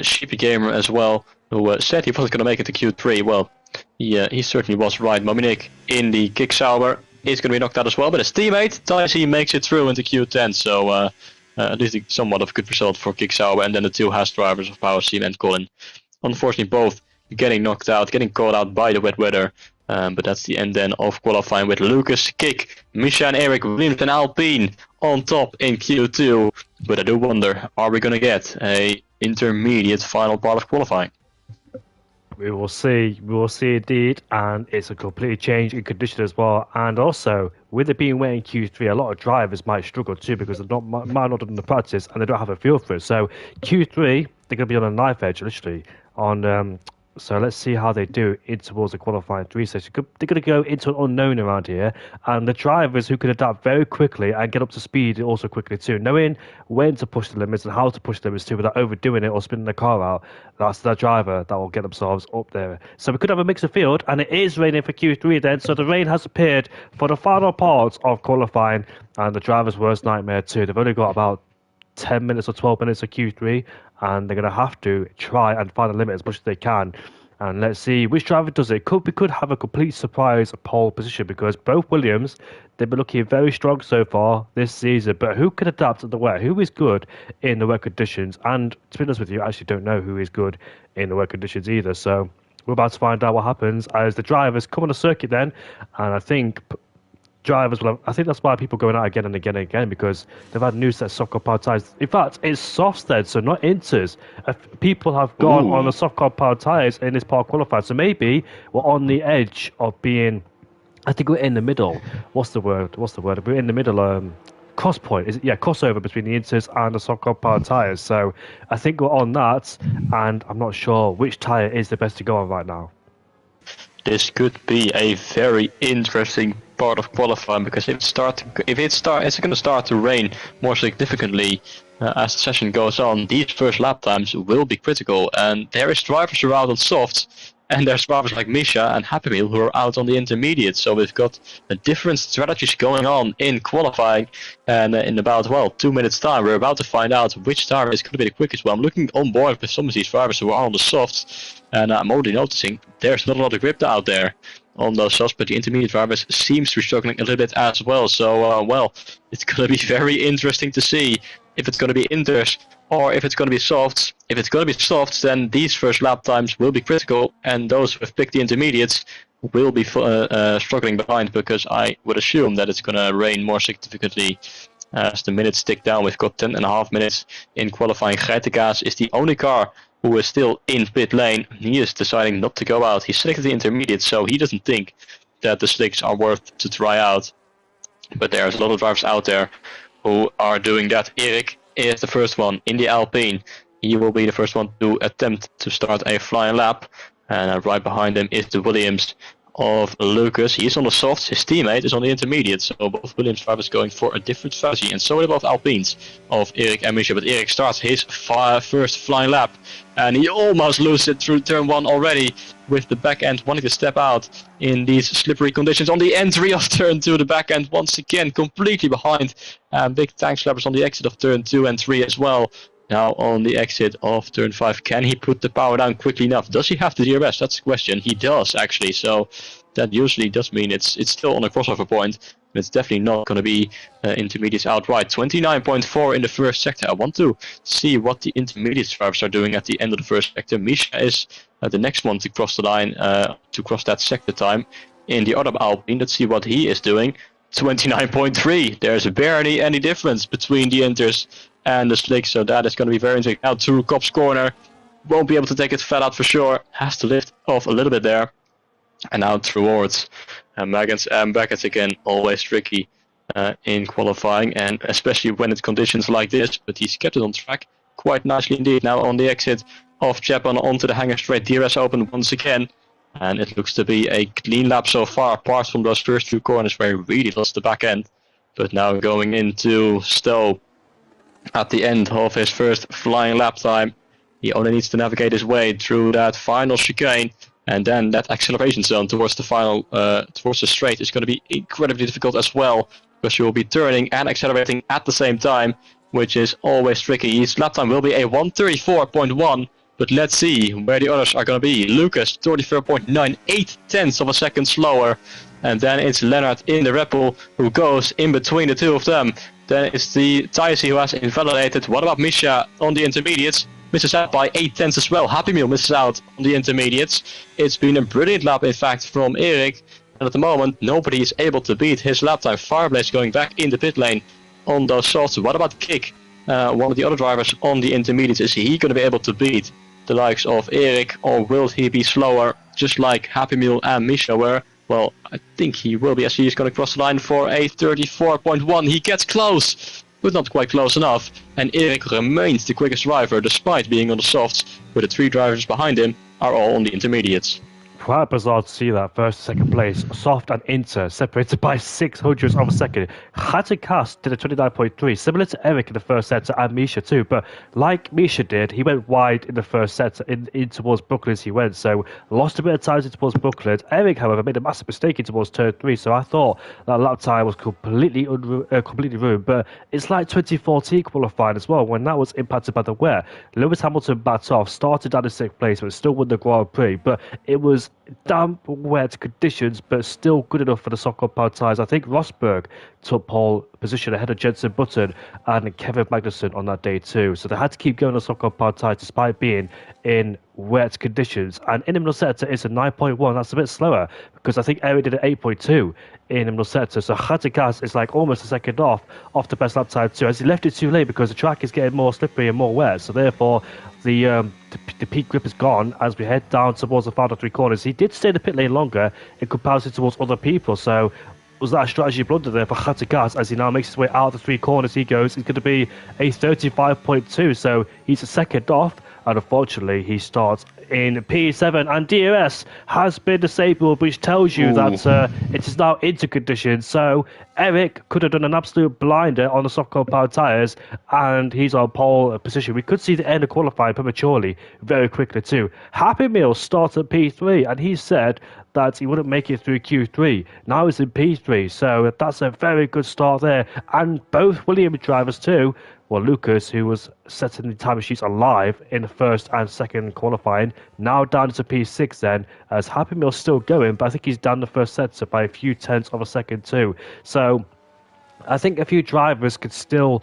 Sheepy Gamer as well, who said he wasn't going to make it to Q3. Well, he certainly was right. Mominic in the kick sour is going to be knocked out as well, but his teammate Dicey makes it through into Q10, so at least somewhat of a good result for Kick Sauber, and then the two Haas drivers of Power Team and Colin. Unfortunately, both getting knocked out, getting caught out by the wet weather, but that's the end then of qualifying, with Lucas, Kick, Misha and Eric, Williams and Alpine on top in Q2, but I do wonder, are we going to get a intermediate final part of qualifying? We will see indeed, and it's a complete change in condition as well. And also, with it being wet in Q3, a lot of drivers might struggle too, because they're might not have done the practice and they don't have a feel for it. So Q3, they're going to be on a knife edge, literally. So let's see how they do in towards the qualifying 3 session. They're going to go into an unknown around here, and the drivers who can adapt very quickly and get up to speed also quickly too, knowing when to push the limits and how to push the limits too without overdoing it or spinning the car out. That's the driver that will get themselves up there. So we could have a mix of field, and it is raining for Q3 then, so the rain has appeared for the final parts of qualifying, and the driver's worst nightmare too. They've only got about 10 minutes or 12 minutes of Q3, and they're going to have to try and find the limit as much as they can. And let's see which driver does it. We could have a complete surprise pole position, because both Williams, they've been looking very strong so far this season. But who can adapt to the wet? Who is good in the wet conditions? And to be honest with you, I actually don't know who is good in the wet conditions either. So we're about to find out what happens as the drivers come on the circuit then. And I think drivers will have, I think that's why people going out again and again and again, because they've had new set of soft compound tyres. In fact, it's softs then, so not inters. People have gone on the soft compound tyres in this part of qualifying, so maybe we're on the edge of being, I think we're in the middle. What's the word? We're in the middle, cross point. Crossover between the inters and the soft compound tyres. So I think we're on that, and I'm not sure which tyre is the best to go on right now. This could be a very interesting part of qualifying, because it's going to start to rain more significantly as the session goes on. These first lap times will be critical, and there is drivers who are out on softs, and there's drivers like Misha and Happy Meal who are out on the intermediate. So we've got different strategies going on in qualifying, and in about 2 minutes time we're about to find out which tire is going to be the quickest. Well, I'm looking on board with some of these drivers who are on the softs, and I'm already noticing there's not a lot of grip out there on those softs, but the intermediate drivers seems to be struggling a little bit as well. So it's going to be very interesting to see if it's going to be inters or if it's going to be softs. If it's going to be softs, then these first lap times will be critical, and those who have picked the intermediates will be struggling behind, because I would assume that it's going to rain more significantly as the minutes tick down. We've got 10.5 minutes in qualifying. Geitenkaas is the only car who is still in pit lane. He is deciding not to go out. He's selected the intermediate, so he doesn't think that the slicks are worth to try out. But there's a lot of drivers out there who are doing that. Erik is the first one in the Alpine. He will be the first one to attempt to start a flying lap. And right behind him is the Williams of Lucas. He's on the softs, his teammate is on the intermediate. So both Williams drivers going for a different strategy. And so are both Alpines of Erik and Misha. But Erik starts his first flying lap. And he almost loses it through turn 1 already, with the back end wanting to step out in these slippery conditions. On the entry of turn 2, the back end once again completely behind. Big tank slappers on the exit of turn 2 and 3 as well. Now on the exit of turn 5, can he put the power down quickly enough? Does he have the DRS? That's the question. He does, actually. So that usually does mean it's still on a crossover point. But it's definitely not going to be intermediates outright. 29.4 in the first sector. I want to see what the intermediate drivers are doing at the end of the first sector. Misha is the next one to cross the line, to cross that sector time. In the other Alpine, let's see what he is doing. 29.3. There's barely any difference between the inters and the slicks, so that is going to be very interesting. Now through Cop's corner, won't be able to take it flat out for sure. Has to lift off a little bit there. And now towards Magans and Beckett again, always tricky in qualifying, and especially when it's conditions like this. But he's kept it on track quite nicely indeed. Now on the exit of Japan onto the hangar straight, DRS open once again. And it looks to be a clean lap so far, apart from those first 2 corners where he really lost the back end. But now going into Stowe at the end of his first flying lap time. He only needs to navigate his way through that final chicane, and then that acceleration zone towards the final, towards the straight is going to be incredibly difficult as well, because you will be turning and accelerating at the same time, which is always tricky. His lap time will be a 1:34.1. But let's see where the others are going to be. Lucas, 34.9, 8/10 of a second slower. And then it's Leonard in the Red Bull who goes in between the two of them. Then it's the Tyson who has invalidated. What about Misha on the intermediates? Misses out by 8/10 as well. Happy Meal misses out on the intermediates. It's been a brilliant lap, in fact, from Erik. And at the moment, nobody is able to beat his lap time. Fireblaze going back in the pit lane on those softs. What about Kick? One of the other drivers on the intermediates. Is he going to be able to beat the likes of Erik, or will he be slower, just like Happy Meal and Misha were? Well, I think he will be, as he is going to cross the line for a 34.1. He gets close, but not quite close enough. And Erik remains the quickest driver, despite being on the softs, but the 3 drivers behind him are all on the intermediates. Quite bizarre to see that first, second place, soft and inter, separated by 600ths of a second. Hatakas did a 29.3, similar to Erik in the first set, and Misha too. But like Misha did, he went wide in the first set, in towards Brooklyn as he went, so lost a bit of time towards Brooklyn. Erik, however, made a massive mistake in towards turn 3, so I thought that lap time was completely ruined. But it's like 2014 qualifying as well, when that was impacted by the wear. Lewis Hamilton backed off, started down in 6th place, but still won the Grand Prix. But it was damp, wet conditions, but still good enough for the soft compound tyres. I think Rosberg took pole position ahead of Jenson Button and Kevin Magnussen on that day too. So they had to keep going on soft compound tyres despite being in wet conditions. And in the middle sector, it's a 9.1. That's a bit slower because I think Erik did an 8.2 in the middle sector. So Hatagas is like almost a second off the best lap time too, as he left it too late because the track is getting more slippery and more wet. So therefore, the peak grip is gone as we head down towards the final 3 corners. He did stay in the pit lane longer in comparison towards other people. So was that a strategy blunder there for Hatagas as he now makes his way out of the 3 corners? He goes, it's going to be a 35.2. So he's a second off. And unfortunately, he starts in P7, and DRS has been disabled, which tells you that it is now into conditions. So Erik could have done an absolute blinder on the soft compound tyres, and he's on pole position. We could see the end of qualifying prematurely very quickly too. Happy Meal starts at P3, and he said that he wouldn't make it through Q3. Now he's in P3, so that's a very good start there. And both Williams drivers too. Well, Lucas, who was setting the time sheets alive in the first and second qualifying, now down to P6 then, as Happy Meal's still going, but I think he's down the first sector by a few tenths of a second too. So I think a few drivers could still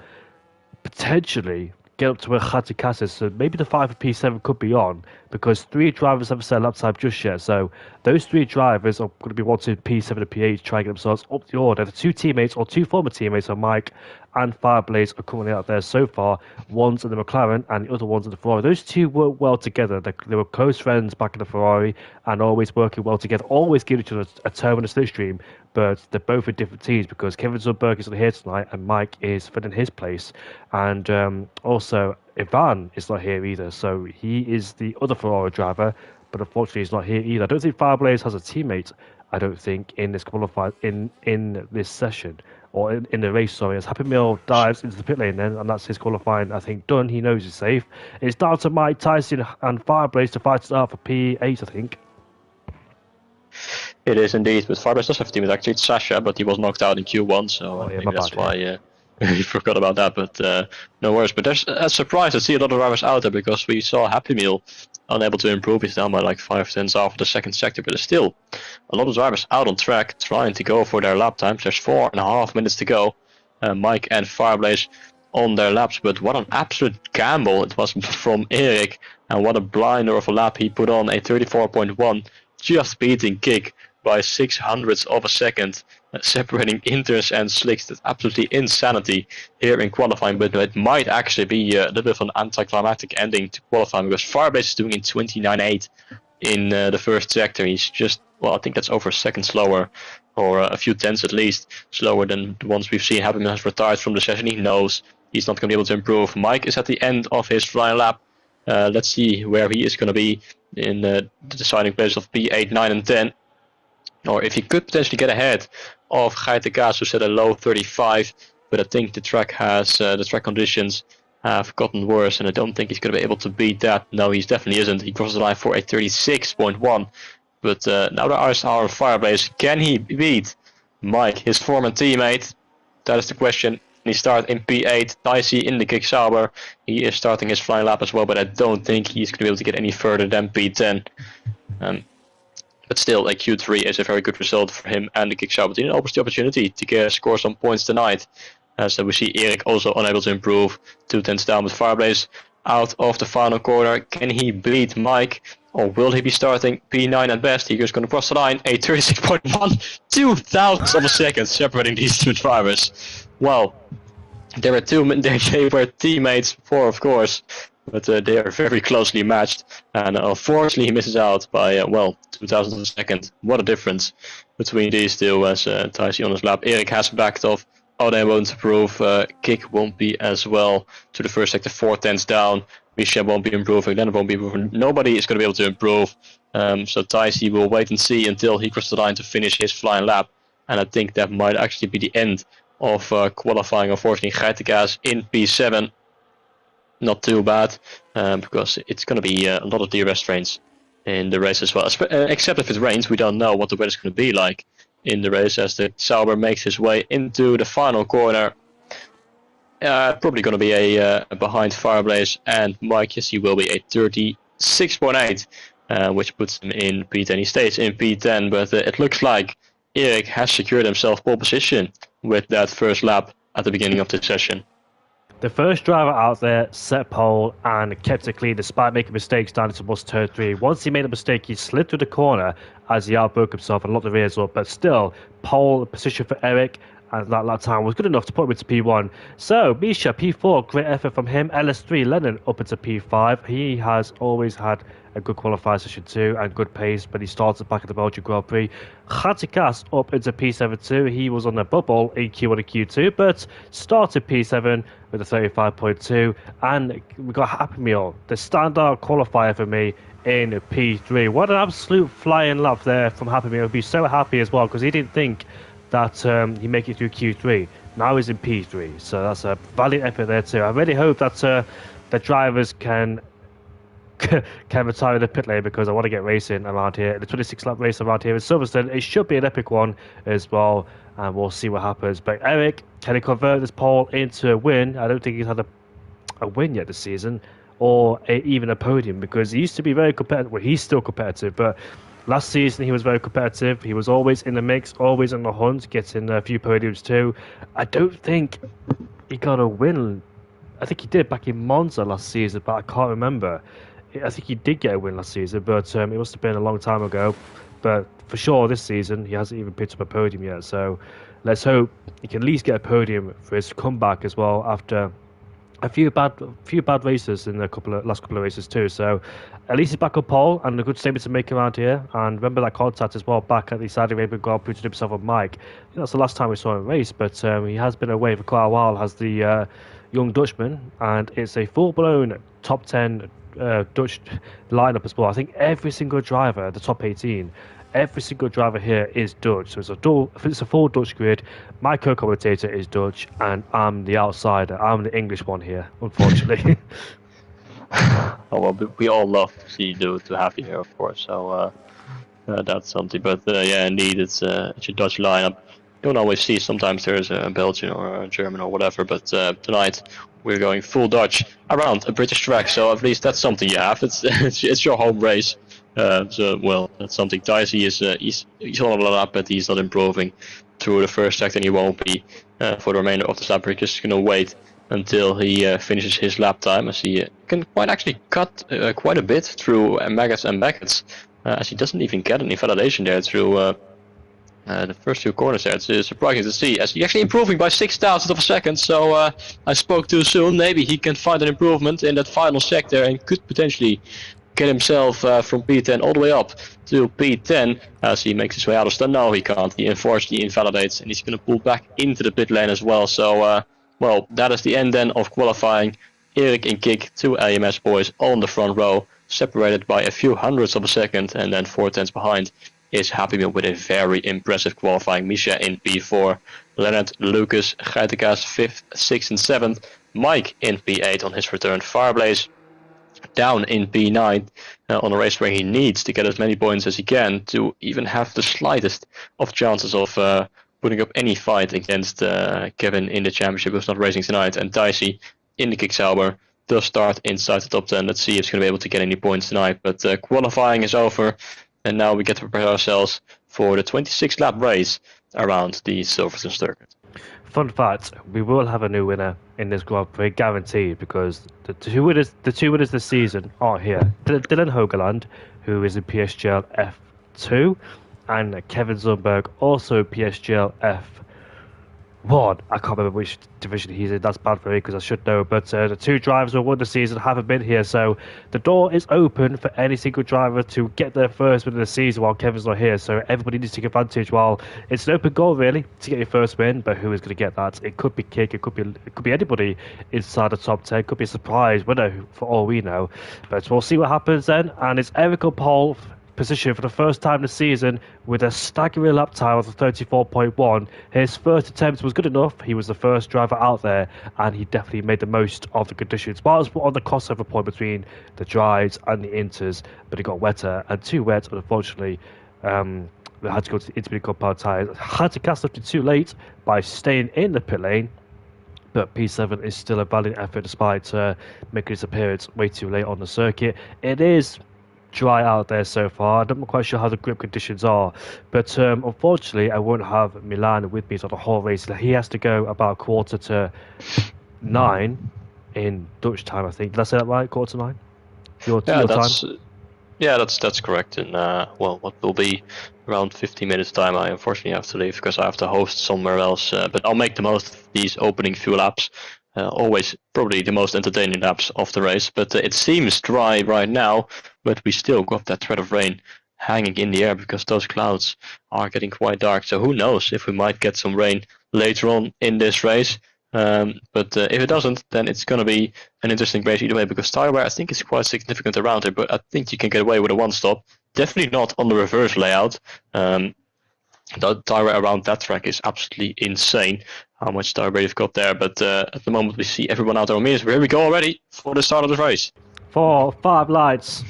potentially get up to where Hatakas is. So maybe the 5 of P7 could be on, because 3 drivers haven't set lap time just yet. So those 3 drivers are going to be wanting P7 and P8 to try and get themselves up the order. The 2 teammates, or 2 former teammates, are Mike and Fireblaze are currently out there so far. One's in the McLaren and the other one's in the Ferrari. Those two work well together. They were close friends back in the Ferrari and always working well together, always give each other a turn on the slipstream, but they're both in different teams because Kevin Zundberg is not here tonight and Mike is filling his place. And also, Ivan is not here either, so he is the other Ferrari driver, but unfortunately he's not here either. I don't think Fireblaze has a teammate, I don't think, in this in this session, or in the race, sorry, as Happy Meal dives into the pit lane then, and that's his qualifying, I think, done. He knows he's safe. It's down to Mike Tyson and Fireblaze to fight it out for P8, I think. It is indeed, but Fireblaze does have a teammate, actually. It's Sasha, but he was knocked out in Q1, so I think that's why you forgot about that, but no worries. But there's a surprise to see a lot of drivers out there, because we saw Happy Meal unable to improve. He's down by like 5 tenths after the second sector, but there's still a lot of drivers out on track trying to go for their lap times. There's 4.5 minutes to go. Mike and Fireblaze on their laps, but what an absolute gamble it was from Erik, and what a blinder of a lap he put on, a 34.1, just beating Kick by 600ths of a second, separating inters and slicks. That's absolutely insanity here in qualifying, but it might actually be a little bit of an anticlimactic ending to qualifying, because Fireblaze is doing in 29.8 in the first sector. He's just, well, I think that's over a second slower, or a few tenths at least, slower than the ones we've seen. Happy Meal has retired from the session. He knows he's not going to be able to improve. Mike is at the end of his flying lap. Let's see where he is going to be in the deciding place of P8, 9 and 10. Or if he could potentially get ahead of Geitenkaas, who set a low 35, but I think the track conditions have gotten worse, and I don't think he's going to be able to beat that. No, he definitely isn't. He crosses the line for a 36.1, but now the eyes are on Fireblaze. Can he beat Mike, his former teammate? That is the question. He starts in P8, Dicey in the Kick Sauber. He is starting his flying lap as well, but I don't think he's going to be able to get any further than P10. But still, a Q3 is a very good result for him and the Kick Sauber team. It opens the opportunity to score some points tonight. So we see Erik also unable to improve, 2 tenths down with Fireblaze out of the final corner. Can he beat Mike, or will he be starting P9 at best? He's going to cross the line, a 36.1, 2 thousandths of a second separating these two drivers. Well, they were teammates before, of course, but they are very closely matched, and unfortunately he misses out by 2 thousandths of a second. What a difference between these two, as Tyson on his lap. Erik has backed off. They won't improve. Kick won't be as well to the first sector, 4 tenths down. Michel won't be improving. Leonard won't be improving. Nobody is going to be able to improve. So Tyson will wait and see until he crosses the line to finish his flying lap, and I think that might actually be the end of qualifying. Unfortunately, Geitenkaas in P7. Not too bad, because it's going to be a lot of DRS trains in the race as well. Except if it rains, we don't know what the weather's going to be like in the race, as the Sauber makes his way into the final corner. Probably going to be a behind Fireblaze and Mike. Yes, he will be a 36.8, which puts him in P10. He stays in P10, but it looks like Erik has secured himself pole position with that first lap at the beginning of the session. The first driver out there set pole and kept it clean despite making mistakes down into turn 3. Once he made a mistake, he slid through the corner as he outbroke himself and locked the rears up. But still, pole position for Erik, and that time was good enough to put him into P1. So, Misha, P4, great effort from him. LS3, Lennon up into P5. He has always had a good qualifying session too and good pace, but he started back at the Belgian Grand Prix. Geitenkaas up into P7 too. He was on the bubble in Q1 and Q2, but started P7 with a 35.2. And we got Happy Meal, the standout qualifier for me, in P3. What an absolute flying lap there from Happy Meal. He'll be so happy as well because he didn't think that he'd make it through Q3. Now he's in P3, so that's a valiant effort there too. I really hope that the drivers can retire the pit lane, because I want to get racing around here. The 26 lap race around here in Silverstone, it should be an epic one as well, and we'll see what happens. But Erik, can he convert this pole into a win? I don't think he's had a win yet this season, or even a podium, because he used to be very competitive. Well, he's still competitive, but last season he was very competitive. He was always in the mix, always on the hunt, getting a few podiums too. I don't think he got a win. I think he did back in Monza last season, but I can't remember. I think he did get a win last season, but it must have been a long time ago. But for sure, this season, he hasn't even picked up a podium yet. So let's hope he can at least get a podium for his comeback as well after a few bad races in the last couple of races too. So at least he's back on pole and a good statement to make around here. And remember that contact as well back at the Saudi Arabian Grand Prix to himself on Mike. I think that's the last time we saw him race, but he has been away for quite a while as the young Dutchman, and it's a full-blown top 10 Dutch lineup as well. I think every single driver, the top 18, every single driver here is Dutch. So it's a full Dutch grid. My co-commentator is Dutch, and I'm the outsider. I'm the English one here, unfortunately. Oh, well, we all love to see you to have you here, of course. So that's something. But yeah, indeed, it's a Dutch lineup. You don't always see. Sometimes there's a Belgian or a German or whatever. But tonight we're going full Dutch around a British track. So at least that's something you have. It's your home race. So well, that's something. Dicey is he's on a lap, but he's not improving through the first track, and he won't be for the remainder of the lap. We're just gonna wait until he finishes his lap time, as he can quite actually cut quite a bit through Maggots and Beckett's, as he doesn't even get any validation there through the first two corners there. It's surprising to see, as he's actually improving by 6,000 of a second. So I spoke too soon. Maybe he can find an improvement in that final sector and could potentially get himself from P10 all the way up to P10 as he makes his way out of stun. No, he can't. He unfortunately invalidates, and he's going to pull back into the pit lane as well. So, well, that is the end then of qualifying. Erik and Kik, two AMS boys on the front row, separated by a few hundredths of a second, and then 4/10 behind is Happy Meal with a very impressive qualifying. Misha in P4, Leonard, Lucas, Geitenkaas 5th, 6th and 7th, Mike in P8 on his return, Fireblaze down in P9 on a race where he needs to get as many points as he can to even have the slightest of chances of putting up any fight against Kevin in the championship, who's not racing tonight. And Dicey in the Kicksauber does start inside the top 10. Let's see if he's going to be able to get any points tonight. But qualifying is over, and now we get to prepare ourselves for the 26 lap race around the Silverstone circuit. Fun fact, we will have a new winner in this Grand Prix, guaranteed, because the two winners this season are here. Dylan Hogeland, who is in PSGL F2, and Kevin Zumberg, also PSGL F1. I can't remember which division he's in. That's bad for me because I should know. But the two drivers who won the season haven't been here, so the door is open for any single driver to get their first win of the season while Kevin's not here. So everybody needs to take advantage. While it's an open goal really to get your first win, but who is going to get that? It could be Kik, it could be anybody inside the top 10. It could be a surprise winner for all we know. But we'll see what happens then. And it's Erik on pole position for the first time this season with a staggering lap time of 34.1. His first attempt was good enough. He was the first driver out there, and he definitely made the most of the conditions. Whilst on the crossover point between the dries and the inters, but it got wetter, and too wet, unfortunately. They had to go to the intermediate compound tyres. Had to cast lifted too late by staying in the pit lane. But P7 is still a valiant effort despite making his appearance way too late on the circuit. It is dry out there so far. I'm not quite sure how the grip conditions are, but unfortunately I won't have Milan with me for the whole race. He has to go about 8:45 in Dutch time, I think. Did I say that right? 8:45? Your time? Yeah, that's correct. And well, what will be around 15 minutes time, I unfortunately have to leave because I have to host somewhere else. But I'll make the most of these opening few laps. Always probably the most entertaining laps of the race, but it seems dry right now, but we still got that threat of rain hanging in the air because those clouds are getting quite dark. So who knows if we might get some rain later on in this race. But if it doesn't, then it's going to be an interesting race either way, because tire wear I think is quite significant around it, but I think you can get away with a one stop. Definitely not on the reverse layout. The tire wear around that track is absolutely insane how much tire wear you've got there. But at the moment we see everyone out there on meters. Here we go already for the start of the race. 4, 5 lights.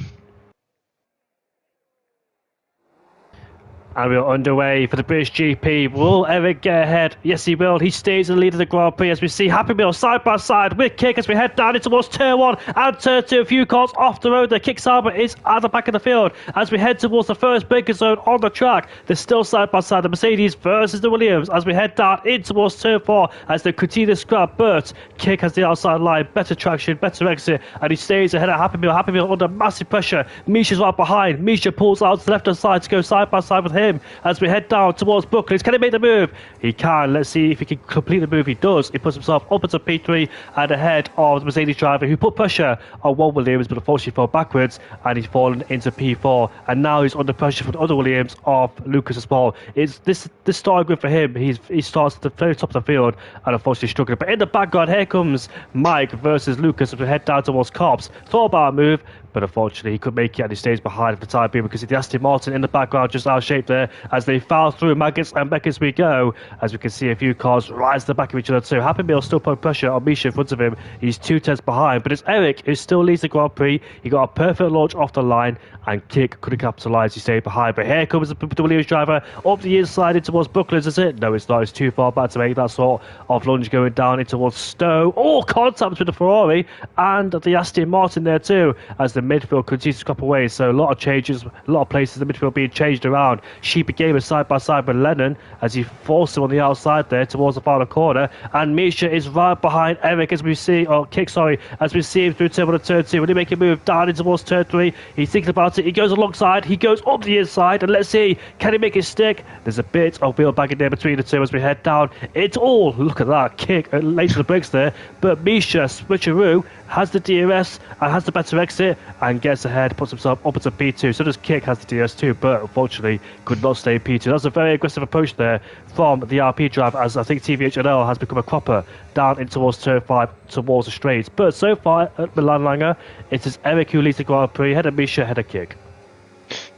And we're underway for the British GP. Will Erik get ahead? Yes, he will. He stays in the lead of the Grand Prix as we see Happy Meal side by side with Kik as we head down towards Turn 1 and Turn 2. A few cars off the road. The Kicksauber is at the back of the field as we head towards the first braking zone on the track. They're still side by side. The Mercedes versus the Williams as we head down in towards Turn 4 as they continue to scrap. But Kik has the outside line. Better traction, better exit. And he stays ahead of Happy Meal. Happy Meal under massive pressure. Misha's right behind. Misha pulls out to the left-hand side to go side by side with him. him as we head down towards Buckley's. Can he make the move? He can. Let's see if he can complete the move. He does. He puts himself up into P3 and ahead of the Mercedes driver who put pressure on one Williams, but unfortunately fell backwards and he's fallen into P4. And now he's under pressure from the other Williams of Lucas as well. It's this starting good for him. He starts at the very top of the field and unfortunately struggling. But in the background, here comes Mike versus Lucas as we head down towards Cops. Thought about a move, but unfortunately he couldn't make it and he stays behind for the time being because the Aston Martin in the background just out of shape there as they foul through Maggots and Beck as we go. As we can see a few cars rise to the back of each other too. Happy Meal still putting pressure on Misha in front of him. He's 2 tenths behind, but it's Eric who still leads the Grand Prix. He got a perfect launch off the line and Kick couldn't capitalise. He stayed behind, but here comes the Williams driver up the inside in towards Bucklands. Is it? No, it's not. It's too far back to make that sort of lunge going down in towards Stowe. Oh, contact with the Ferrari and the Aston Martin there too as the midfield continues to scrap away. So a lot of changes, a lot of places the midfield being changed around. Sheepy Gamer side by side with Lennon as he forced him on the outside there towards the final corner, and Misha is right behind Eric as we see, or Kick, sorry, as we see him through turn 1 and turn 2. When he make a move down in towards turn 3, he's thinking about it. He goes alongside, he goes up the inside, and let's see, can he make it stick? There's a bit of wheel bagging there between the two as we head down. It's all, look at that Kick late to the brakes there, but Misha switcheroo has the DRS and has the better exit and gets ahead, puts himself up into P2. So does Kick, has the DRS too, but unfortunately could not stay in P2. That's a very aggressive approach there from the RP driver, as I think TVHNL has become a cropper down in towards turn 5 towards the straight. But so far at Milan Langer, it is Eric who leads the Grand Prix, head of Misha, head of Kick.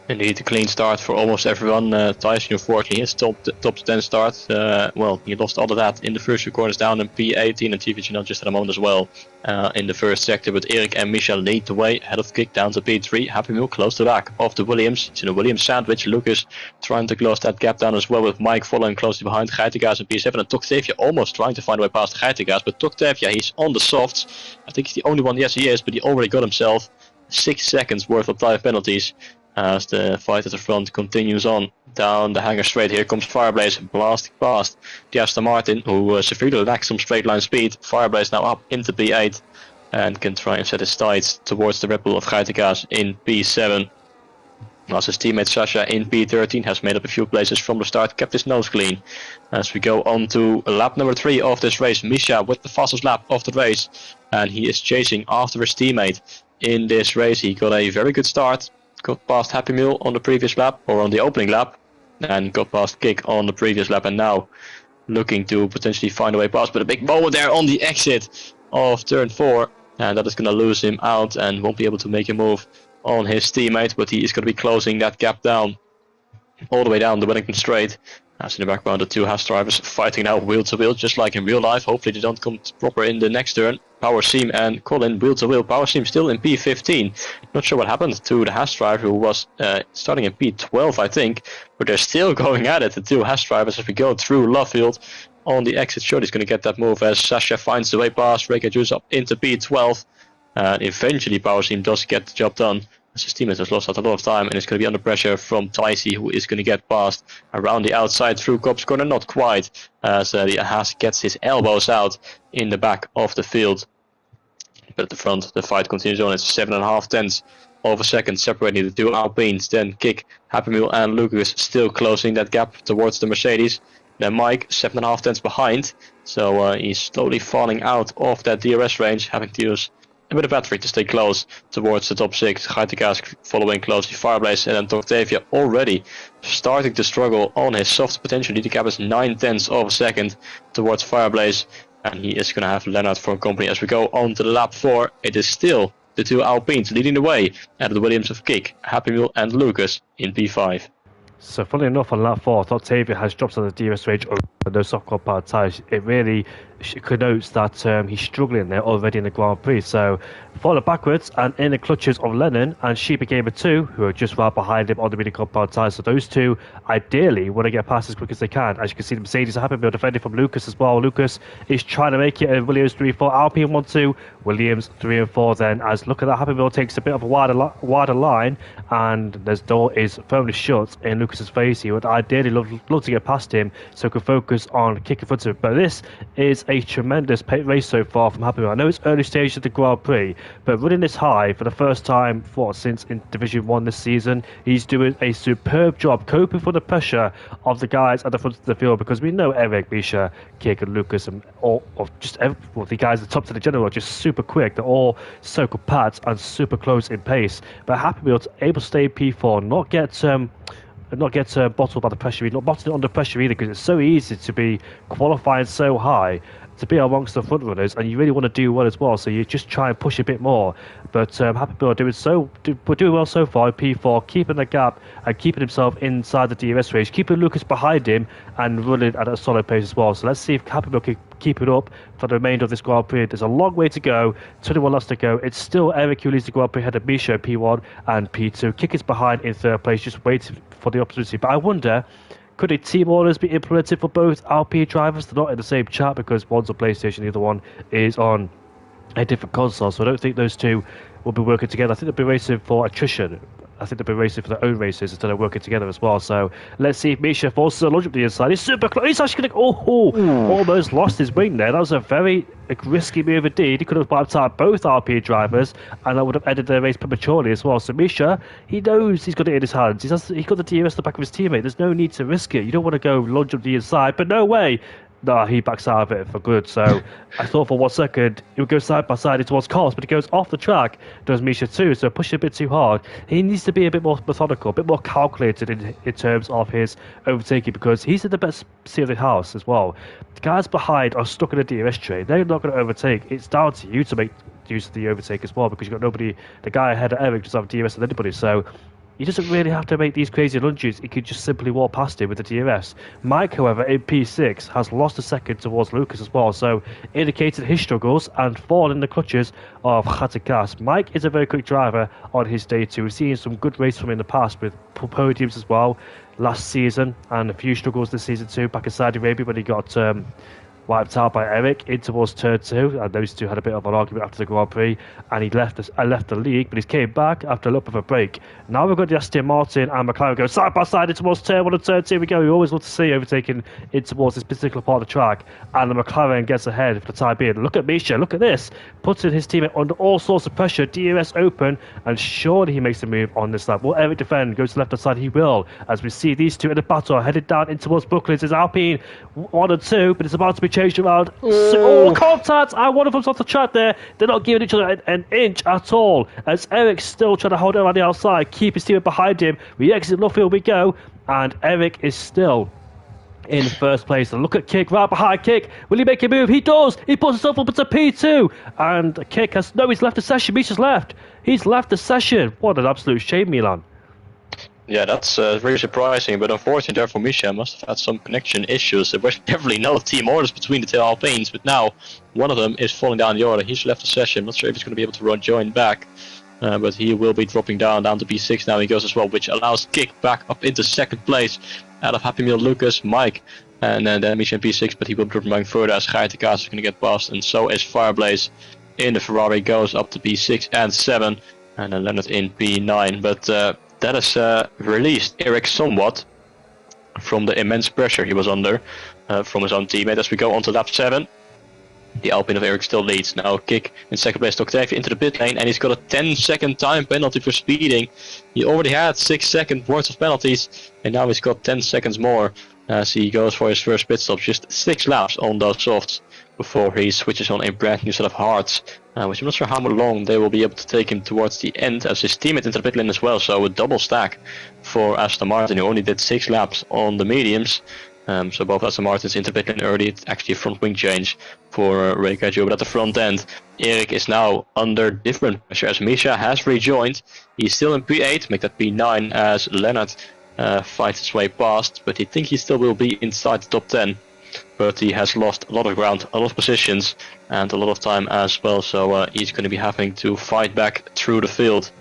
Indeed, a clean start for almost everyone. Tyson, unfortunately, his top 10 start. Well, he lost all of that in the first few corners down in P18, and TVHNL just had a moment as well in the first sector. But Eric and Michel lead the way, head of Kick down to P3. Happy Meal close to the back of the Williams. It's in a Williams sandwich. Lucas trying to close that gap down as well, with Mike following closely behind. Geitengaas in P7 and Toktevia almost trying to find a way past Geitengaas. But Toktevia, he's on the softs. I think he's the only one. Yes, he is, but he already got himself 6 seconds worth of tyre penalties. As the fight at the front continues on down the hangar straight. Here comes Fireblaze blasting past the Aston Martin, who severely lacks some straight line speed. Fireblaze now up into P8 and can try and set his sights towards the Red Bull of Geitengaas in P7. As his teammate Sasha in P13 has made up a few places from the start, kept his nose clean. As we go on to lap number 3 of this race, Misha with the fastest lap of the race, and he is chasing after his teammate in this race. He got a very good start. Got past Happy Meal on the previous lap, or on the opening lap, and got past Kick on the previous lap, and now looking to potentially find a way past. But a big moment there on the exit of turn 4, and that is going to lose him out and won't be able to make a move on his teammate, but he is going to be closing that gap down all the way down the Wellington Straight. As in the background, the two Haas drivers fighting now wheel to wheel, just like in real life. Hopefully they don't come proper in the next turn. Power Seam and Colin wheel to wheel. Power Seam still in P15. Not sure what happened to the Haas driver, who was starting in P12, I think. But they're still going at it, the two Haas drivers, as we go through Lovefield. On the exit, sure, he's going to get that move as Sasha finds the way past. Reka Juice up into P12. And eventually Power Seam does get the job done. His teammate has lost out a lot of time and is going to be under pressure from Ticey, who is going to get past around the outside through Cops Corner. Not quite, as the Haas gets his elbows out in the back of the field. But at the front, the fight continues on. It's 7.5 tenths of a second separating the two Alpines. Then Kick, Happy Meal and Lucas still closing that gap towards the Mercedes. Then Mike, 7.5 tenths behind. So he's slowly falling out of that DRS range, having to use a bit of battery to stay close towards the top 6. Geitengaas following closely, Fireblaze, and then Toktevia already starting to struggle on his soft. Potentially the gap is 9 tenths of a second towards Fireblaze, and he is going to have Lennart for company. As we go on to the lap 4, it is still the two Alpines leading the way at the Williams of Kick, Happy Meal and Lucas in P5. So funnily enough, on lap 4, Octavia has dropped on the DRS range over those soft compound tyres. It really connotes that he's struggling there already in the Grand Prix. So falling backwards and in the clutches of Lennon and Sheepy Gamer 2, who are just right behind him on the mini compound tyres. So those two ideally want to get past as quick as they can. As you can see, the Mercedes are happy to be defending from Lucas as well. Lucas is trying to make it in Williams 3-4, Alpine 1-2, Williams 3 and 4 then. As look at that, Happy Meal takes a bit of a wider line, and the door is firmly shut in Lucas's face. He would ideally love to get past him so he could focus on kicking in front of him. But this is a tremendous race so far from Happy Meal. I know it's early stage of the Grand Prix, but running this high for the first time since in Division 1 this season, he's doing a superb job coping for the pressure of the guys at the front of the field, because we know Eric, Misha, Kick and Lucas and all of the guys at the top of the general are just super quick. They're all so compact and super close in pace. But Happy Meal able to stay in P4, not get bottled by the pressure, not bottled under pressure either, because it's so easy to be qualifying so high, to be amongst the front runners, and you really want to do well as well, so you just try and push a bit more. But Happy Meal are doing well so far in P4, keeping the gap and keeping himself inside the DRS range, keeping Lucas behind him and running at a solid pace as well. So let's see if Happy Meal can keep it up for the remainder of this Grand Prix. There's a long way to go, 21 laps to go. It's still Eric who leads the Grand Prix ahead of Misha in P1 and P2. Kick is behind in third place, just waiting for the opportunity. But I wonder, could a team orders be implemented for both Alpine drivers? They're not in the same chat because one's on PlayStation, the other one is on a different console. So I don't think those two will be working together. I think they'll be racing for attrition. I think they'll be racing for their own races instead of working together as well. So let's see if Misha forces a lunge up the inside. He's super close. He's actually going to... almost lost his wing there. That was a very risky move indeed. He could have wiped out both RP drivers, and that would have ended the race prematurely as well. So Misha, he knows he's got it in his hands. He's got the DRS at the back of his teammate. There's no need to risk it. You don't want to go lunge up the inside, but no way. No, he backs out of it for good. So I thought for 1 second he would go side by side towards Carlos, but he goes off the track, does Misha too, so pushing a bit too hard. He needs to be a bit more methodical, a bit more calculated in terms of his overtaking, because he's in the best seat of the house as well. The guys behind are stuck in a DRS train. They're not going to overtake. It's down to you to make use of the overtake as well, because you've got nobody. The guy ahead of Eric doesn't have DRS than anybody, so he doesn't really have to make these crazy lunges. He could just simply walk past him with the DRS. Mike, however, in P6 has lost a second towards Lucas as well, so indicated his struggles and fall in the clutches of Khatikas. Mike is a very quick driver on his day too. We've seen some good races from him in the past with podiums as well last season, and a few struggles this season too, back in Saudi Arabia when he got wiped out by Eric in towards turn 2, and those two had a bit of an argument after the Grand Prix, and he left the league, but he came back after a little bit of a break. Now we've got the Aston Martin and McLaren going side by side in towards turn 1 and turn 2. We go. We always want to see overtaking in towards this particular part of the track, and the McLaren gets ahead for the time being. Look at Misha, look at this, putting his teammate under all sorts of pressure, DRS open, and surely he makes a move on this lap. Will Eric defend? Goes to the left hand side, he will, as we see these two in the battle, headed down in towards Brooklands. It's Alpine 1 and 2, but it's about to be changed around. So, contact, and one of them's off the track there. They're not giving each other an inch at all, as Eric's still trying to hold it on the outside, keep his team behind him. We exit Luffield, we go, and Eric is still in first place. And look at Kick right behind Kick. Will he make a move? He does. He puts himself up into P2, and Kick has he's left the session. Misha's left. He's left the session. What an absolute shame, Milan. Yeah, that's really surprising, but unfortunately there for Misha must have had some connection issues. There was definitely no team orders between the two Alpines, but now one of them is falling down the order. He's left the session. Not sure if he's going to be able to join back, but he will be dropping down to P6 now. He goes as well, which allows Kick back up into second place out of Happy Meal, Lucas, Mike, and then Misha in P6, but he will be dropping further as Gaitakas is going to get past, and so is Fireblaze in the Ferrari, goes up to P6 and 7, and then Leonard in P9, but that has released Eric somewhat from the immense pressure he was under from his own teammate. As we go on to lap 7, the Alpine of Eric still leads. Now Kick in second place, Octavia into the pit lane, and he's got a 10-second time penalty for speeding. He already had 6 seconds worth of penalties, and now he's got 10 seconds more as he goes for his first pit stop. Just 6 laps on those softs before he switches on a brand new set of hards, which I'm not sure how long they will be able to take him towards the end, as his teammate into the pit lane as well. So a double stack for Aston Martin, who only did 6 laps on the mediums. So both Aston Martins into the pit lane early. It's actually a front wing change for Reikajo, but at the front end, Eric is now under different pressure as Misha has rejoined. He's still in P8, make that P9 as Leonard fights his way past, but he thinks he still will be inside the top 10. But he has lost a lot of ground, a lot of positions, and a lot of time as well, so he's going to be having to fight back through the field.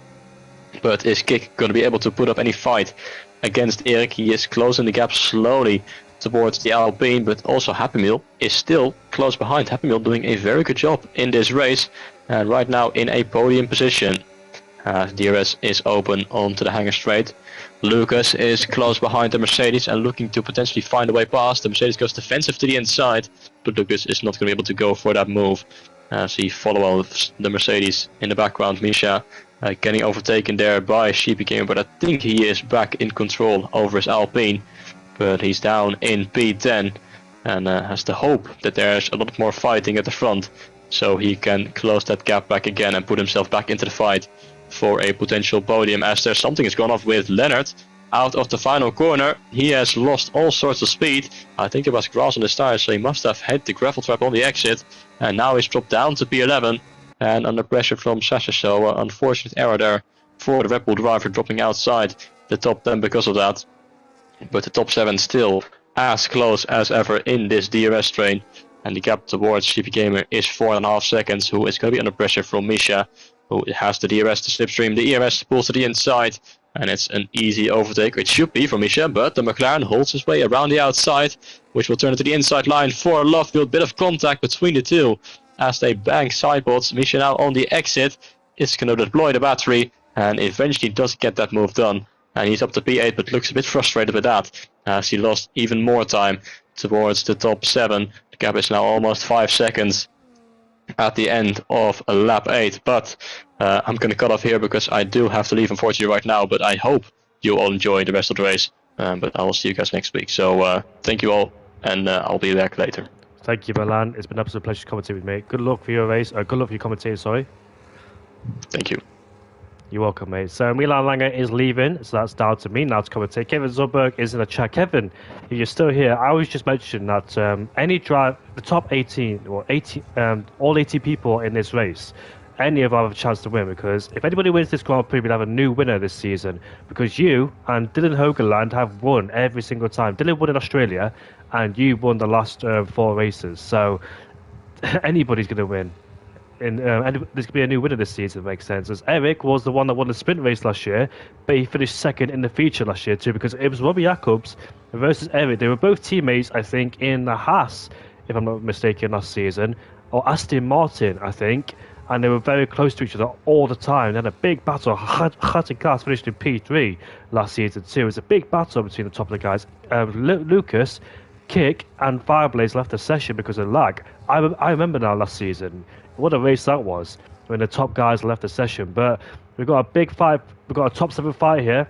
But is Kick going to be able to put up any fight against Eric? He is closing the gap slowly towards the Alpine, but also Happy Meal is still close behind. Happy Meal doing a very good job in this race, and right now in a podium position. DRS is open onto the hangar straight. Lucas is close behind the Mercedes and looking to potentially find a way past. The Mercedes goes defensive to the inside, but Lucas is not going to be able to go for that move. As he follows the Mercedes in the background. Misha getting overtaken there by Sheepy Gamer, but I think he is back in control over his Alpine. But he's down in P10 and has the hope that there's a lot more fighting at the front, so he can close that gap back again and put himself back into the fight for a potential podium, as there's something has gone off with Leonard out of the final corner. He has lost all sorts of speed. I think there was grass on his tires, so he must have hit the gravel trap on the exit, and now he's dropped down to P11 and under pressure from Sasha. So unfortunate error there for the Red Bull driver, dropping outside the top 10 because of that. But the top 7 still as close as ever in this DRS train, and the gap towards Sheepy Gamer is 4.5 seconds, who is going to be under pressure from Misha, who has the DRS to slipstream. The ERS pulls to the inside, and it's an easy overtake. It should be for Misha, but the McLaren holds his way around the outside, which will turn it to the inside line for Lovefield. Bit of contact between the two as they bang sidepods. Misha now on the exit is going to deploy the battery and eventually does get that move done. And he's up to P8, but looks a bit frustrated with that as he lost even more time towards the top 7. The gap is now almost 5 seconds at the end of lap 8, but I'm going to cut off here because I do have to leave unfortunately right now, but I hope you all enjoy the rest of the race, but I will see you guys next week. So thank you all, and I'll be back later. Thank you, Milan. It's been an absolute pleasure to commentate with me. Good luck for your race. Good luck for your commentating, sorry. Thank you. You're welcome, mate. So Milan Langer is leaving, so that's down to me now to commentate. Kevin Zumberg is in the chat. Kevin, if you're still here, I was just mentioning that any drive, the top 18, or 18, all 80 people in this race, any of them have a chance to win, because if anybody wins this Grand Prix, we'll have a new winner this season, because you and Dylan Hogeland have won every single time. Dylan won in Australia, and you won the last 4 races, so anybody's going to win. And there's going to be a new winner this season, makes sense. As Eric was the one that won the sprint race last year, but he finished second in the feature last year too, because it was Robbie Jacobs versus Eric. They were both teammates, I think, in the Haas, if I'm not mistaken, last season, or Aston Martin, I think, and they were very close to each other all the time. They had a big battle. Hatton Cass finished in P3 last season too. It was a big battle between the top of the guys. Lucas, Kick, and Fireblaze left the session because of lag. I remember now last season. What a race that was when the top guys left the session. But we've got a big fight. We've got a top 7 fight here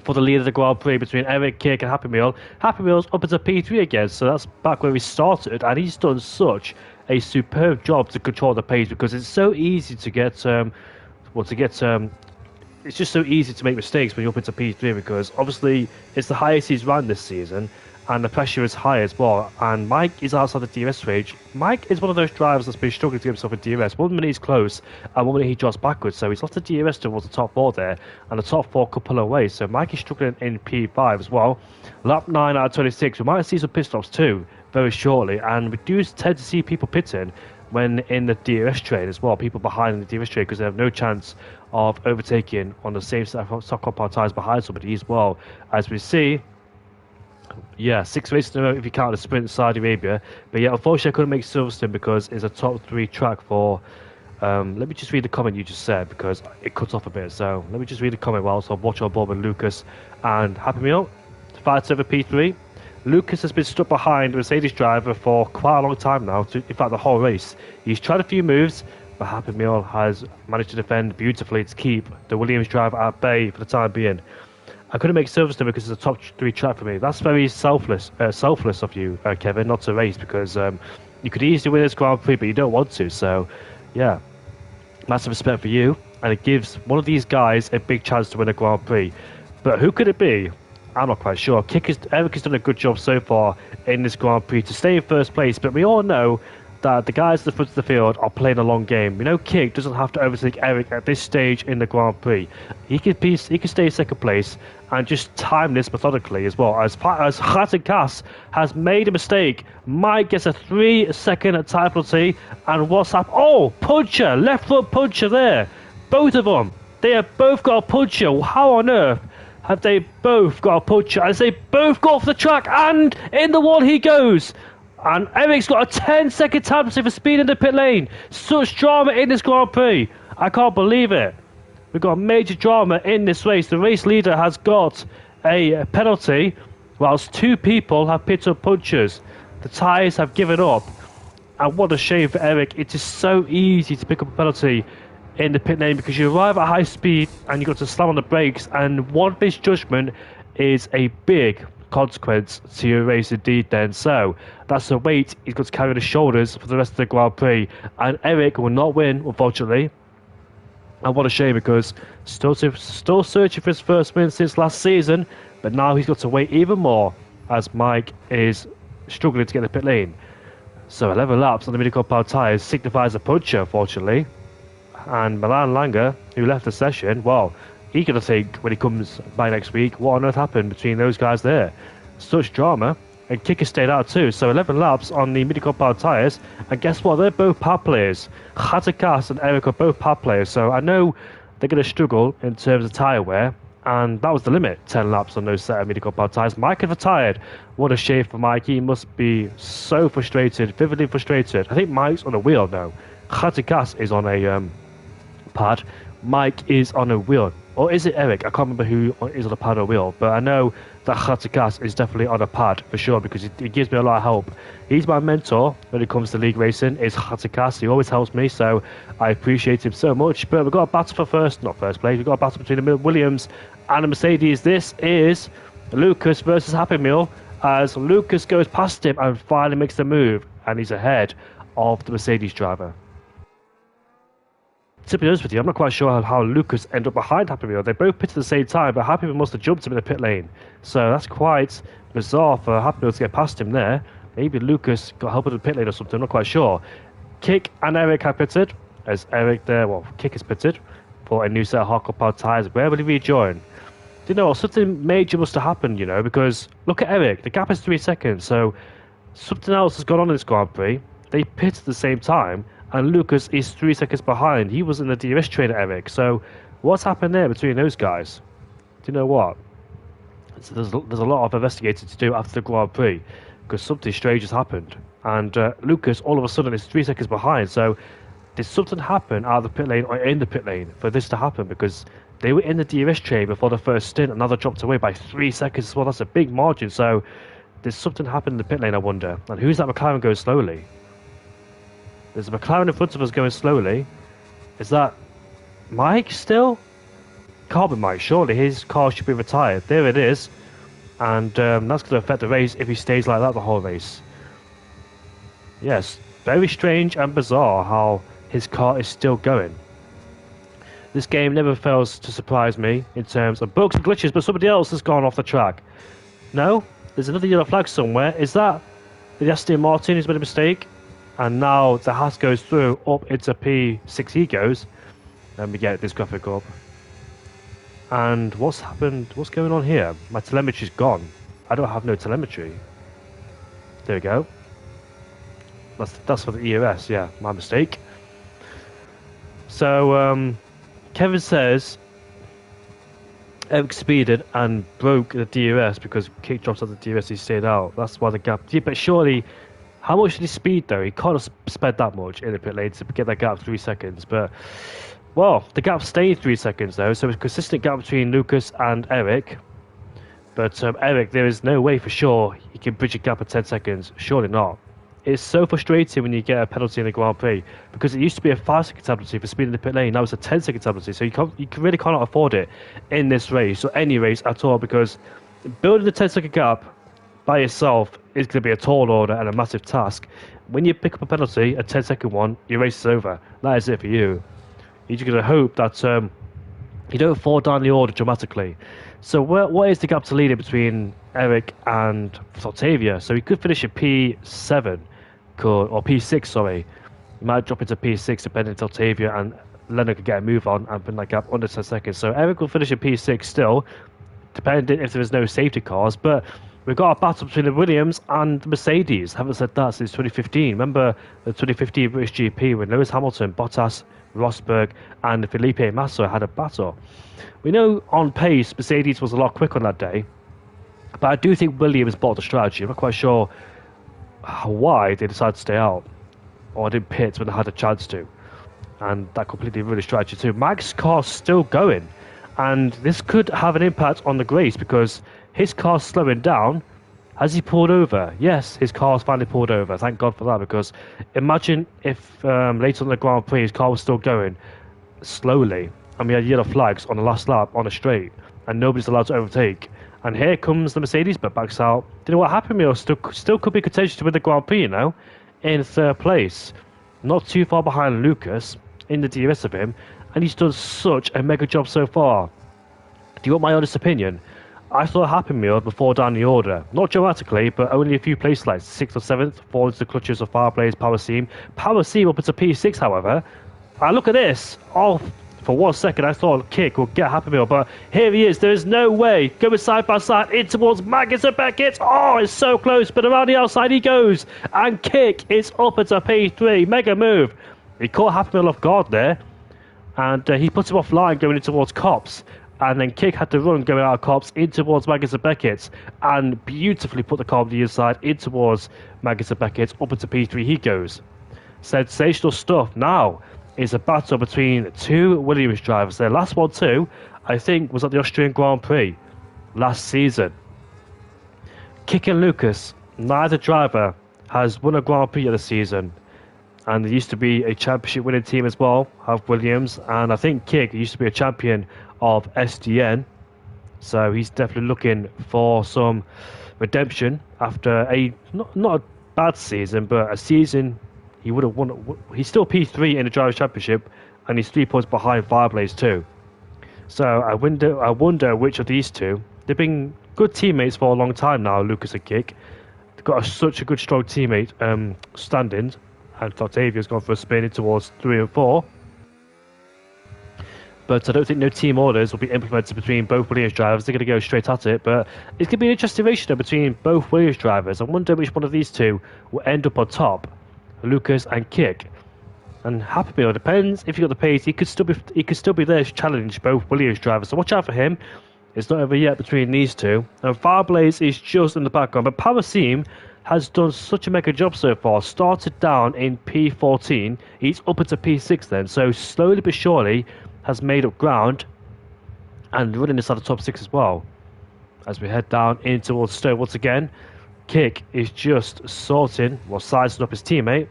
for the lead of the Grand Prix between Eric, Kick, and Happy Meal. Happy Meal's up into P3 again, so that's back where he started, and he's done such a superb job to control the pace, because it's so easy to get it's just so easy to make mistakes when you're up into P3, because obviously it's the highest he's run this season, and the pressure is high as well. And Mike is outside the DRS range. Mike is one of those drivers that's been struggling to get himself a DRS. 1 minute he's close, and 1 minute he drops backwards. So he's lost the DRS towards the top 4 there, and the top 4 could pull away. So Mike is struggling in P5 as well. Lap 9 out of 26. We might see some pit stops too very shortly, and we do tend to see people pitting when in the DRS train as well. People behind in the DRS train, because they have no chance of overtaking on the same set of stock compound tyres behind somebody as well. As we see, yeah, 6 races in a row if you count the sprint in Saudi Arabia. But yeah, unfortunately I couldn't make Silverstone because it's a top 3 track for... let me just read the comment you just said, because it cuts off a bit. So let me just read the comment whilst I'm watching on board with Lucas and Happy Meal. Fights over P3. Lucas has been stuck behind the Mercedes driver for quite a long time now, in fact the whole race. He's tried a few moves, but Happy Meal has managed to defend beautifully to keep the Williams driver at bay for the time being. I couldn't make Silverstone because it's a top 3 track for me. That's very selfless of you, Kevin, not to race, because you could easily win this Grand Prix, but you don't want to. So, yeah, massive respect for you, and it gives one of these guys a big chance to win a Grand Prix. But who could it be? I'm not quite sure. Eric has done a good job so far in this Grand Prix to stay in first place, but we all know that the guys at the front of the field are playing a long game. We know Kick doesn't have to overtake Eric at this stage in the Grand Prix. He can stay in second place and just time this methodically as well. As Hatton Cass has made a mistake, Mike gets a 3-second time penalty, and what's happened? Oh, puncher, left foot puncher there. Both of them. They have both got a puncher. How on earth have they both got a puncher? As they both go off the track, and in the wall he goes. And Eric's got a 10-second time penalty for speed in the pit lane. Such drama in this Grand Prix. I can't believe it. We've got major drama in this race. The race leader has got a penalty, whilst two people have picked up punches. The tyres have given up. And what a shame for Eric. It is so easy to pick up a penalty in the pit lane because you arrive at high speed and you've got to slam on the brakes, and one misjudgment is a big consequence to your race indeed then. So that's the weight he's got to carry on his shoulders for the rest of the Grand Prix, and Eric will not win, unfortunately. And what a shame, because still searching for his first win since last season, but now he's got to wait even more as Mike is struggling to get the pit lane. So 11 laps on the mini-cut powered tyres signifies a puncher, unfortunately. And Milan Langer, who left the session, well, he got to think when he comes by next week, what on earth happened between those guys there? Such drama. And Kicker stayed out too. So 11 laps on the mini-cut powered tyres. And guess what? They're both pad players. Khatakas and Eric are both pad players. So I know they're going to struggle in terms of tyre wear. And that was the limit, 10 laps on those set of mini-cut powered tyres. Mike had retired. What a shame for Mike. He must be so frustrated, vividly frustrated. I think Mike's on a wheel now. Khatakas is on a pad. Mike is on a wheel. Or is it Eric? I can't remember who is on a pad or wheel. But I know that Khatakas is definitely on a pad for sure, because he gives me a lot of help. He's my mentor when it comes to league racing, is Khatakas. He always helps me, so I appreciate him so much. But we've got a battle for not first place. We've got a battle between the Williams and the Mercedes. This is Lucas versus Happy Meal, as Lucas goes past him and finally makes the move, and he's ahead of the Mercedes driver. To be honest with you, I'm not quite sure how Lucas ended up behind Happy Meal. They both pitted at the same time, but Happy Meal must have jumped him in the pit lane. So that's quite bizarre for Happy Meal to get past him there. Maybe Lucas got help in the pit lane or something, I'm not quite sure. Kick and Eric have pitted, as Eric there, well, Kick is pitted for a new set of hardcore powered tyres. Where will he rejoin? You know, something major must have happened, you know, because look at Eric, the gap is 3 seconds, so something else has gone on in this Grand Prix. They pit at the same time, and Lucas is 3 seconds behind. He was in the DRS train at Eric. So what's happened there between those guys? Do you know what? There's a lot of investigating to do after the Grand Prix, because something strange has happened. And Lucas all of a sudden is 3 seconds behind. So did something happen out of the pit lane or in the pit lane for this to happen? Because they were in the DRS train before the first stint, and now they dropped away by 3 seconds as well. That's a big margin. So did something happen in the pit lane, I wonder? And who's that McLaren going slowly? There's a McLaren in front of us going slowly. Is that Mike still? Can't be Mike, surely. His car should be retired. There it is. And that's going to affect the race if he stays like that the whole race. Yes, very strange and bizarre how his car is still going. This game never fails to surprise me in terms of bugs and glitches, but somebody else has gone off the track. No? There's another yellow flag somewhere. Is that the Aston Martin who's made a mistake? And now the Haas goes through, up into P6 he goes. Let me get this graphic up. And what's happened? What's going on here? My telemetry's gone. I don't have no telemetry. There we go. That's for the EOS, yeah, my mistake. So, Kevin says Eric speeded and broke the DRS because Kick dropped out the DRS, he stayed out. That's why the gap. Yeah, but surely, how much did he speed though? He can't have sped that much in the pit lane to get that gap 3 seconds. But, well, the gap stayed 3 seconds though, so it's a consistent gap between Lucas and Eric. But Eric, there is no way for sure he can bridge a gap of 10 seconds. Surely not. It's so frustrating when you get a penalty in the Grand Prix, because it used to be a 5-second penalty for speeding the pit lane. Now it's a 10-second penalty, so you really cannot afford it in this race or any race at all, because building the 10-second gap by yourself is going to be a tall order and a massive task. When you pick up a penalty, a 10-second one, your race is over. That is it for you. You're just going to hope that you don't fall down the order dramatically. So what is the gap to lead in between Eric and Saltavia? So he could finish at P7, or P6, sorry. He might drop into P6 depending on Saltavia, and Leonard could get a move on and put that gap under 10 seconds. So Eric will finish at P6 still, depending if there is no safety cars. But we've got a battle between the Williams and the Mercedes. Haven't said that since 2015. Remember the 2015 British GP when Lewis Hamilton, Bottas, Rosberg and Felipe Massa had a battle. We know on pace Mercedes was a lot quicker on that day, but I do think Williams bought the strategy. I'm not quite sure why they decided to stay out or didn't pit when they had a chance to. and that completely ruined his strategy too. Mag's car's still going, and this could have an impact on the race because his car's slowing down. Has he pulled over? Yes, his car's finally pulled over. Thank God for that, because imagine if later on the Grand Prix his car was still going slowly and we had yellow flags on the last lap on a straight and nobody's allowed to overtake. And here comes the Mercedes, but backs out. Do you know what happened? Or still could be contentious to win the Grand Prix, in third place. Not too far behind Lucas in the DRS of him, and he's done such a mega job so far. Do you want my honest opinion? I thought Happy Meal before down the order. Not dramatically, but only a few place slides. 6th or 7th, fall into the clutches of Fireplace, Power Seam. Power Seam up into P6, however. And look at this. Oh, for 1 second I thought Kick would get Happy Meal, but here he is. There is no way. Going side by side in towards Maggis and Beckett. Oh, it's so close, but around the outside he goes. And Kick is up into P3. Mega move. He caught Happy Meal off guard there. And he put him offline going in towards Cops. And then Kick had to run going out of Cops in towards Maggis and Beckett. And beautifully put the car on the inside in towards Maggis and Beckett. Up into P3 he goes. Sensational stuff. Now is a battle between two Williams drivers. Their last one too, I think, was at the Austrian Grand Prix last season. Kick and Lucas, neither driver has won a Grand Prix this season. And there used to be a championship winning team as well, have Williams. And I think Kick used to be a champion of SDN. So he's definitely looking for some redemption after a not a bad season, but a season he would have won. He's still P3 in the Drivers' Championship, and he's 3 points behind Fireblaze too. So I wonder which of these two. They've been good teammates for a long time now, Lucas and Kick. They've got such a good, strong teammate standings. And Octavia's gone for a spin in towards 3 and 4. But I don't think no team orders will be implemented between both Williams drivers. They're going to go straight at it. But it's going to be an interesting race between both Williams drivers. I wonder which one of these two will end up on top, Lucas and Kick. And Happy Meal depends. If you got the pace, he could still be there to challenge both Williams drivers. So watch out for him. It's not over yet between these two. And Fireblaze is just in the background. But Power Seam has done such a mega job so far. Started down in P14. He's up into P6 then. So slowly but surely has made up ground and running inside the top 6 as well. As we head down in towards Stowe once again, Kick is just sorting, sizing up his teammate.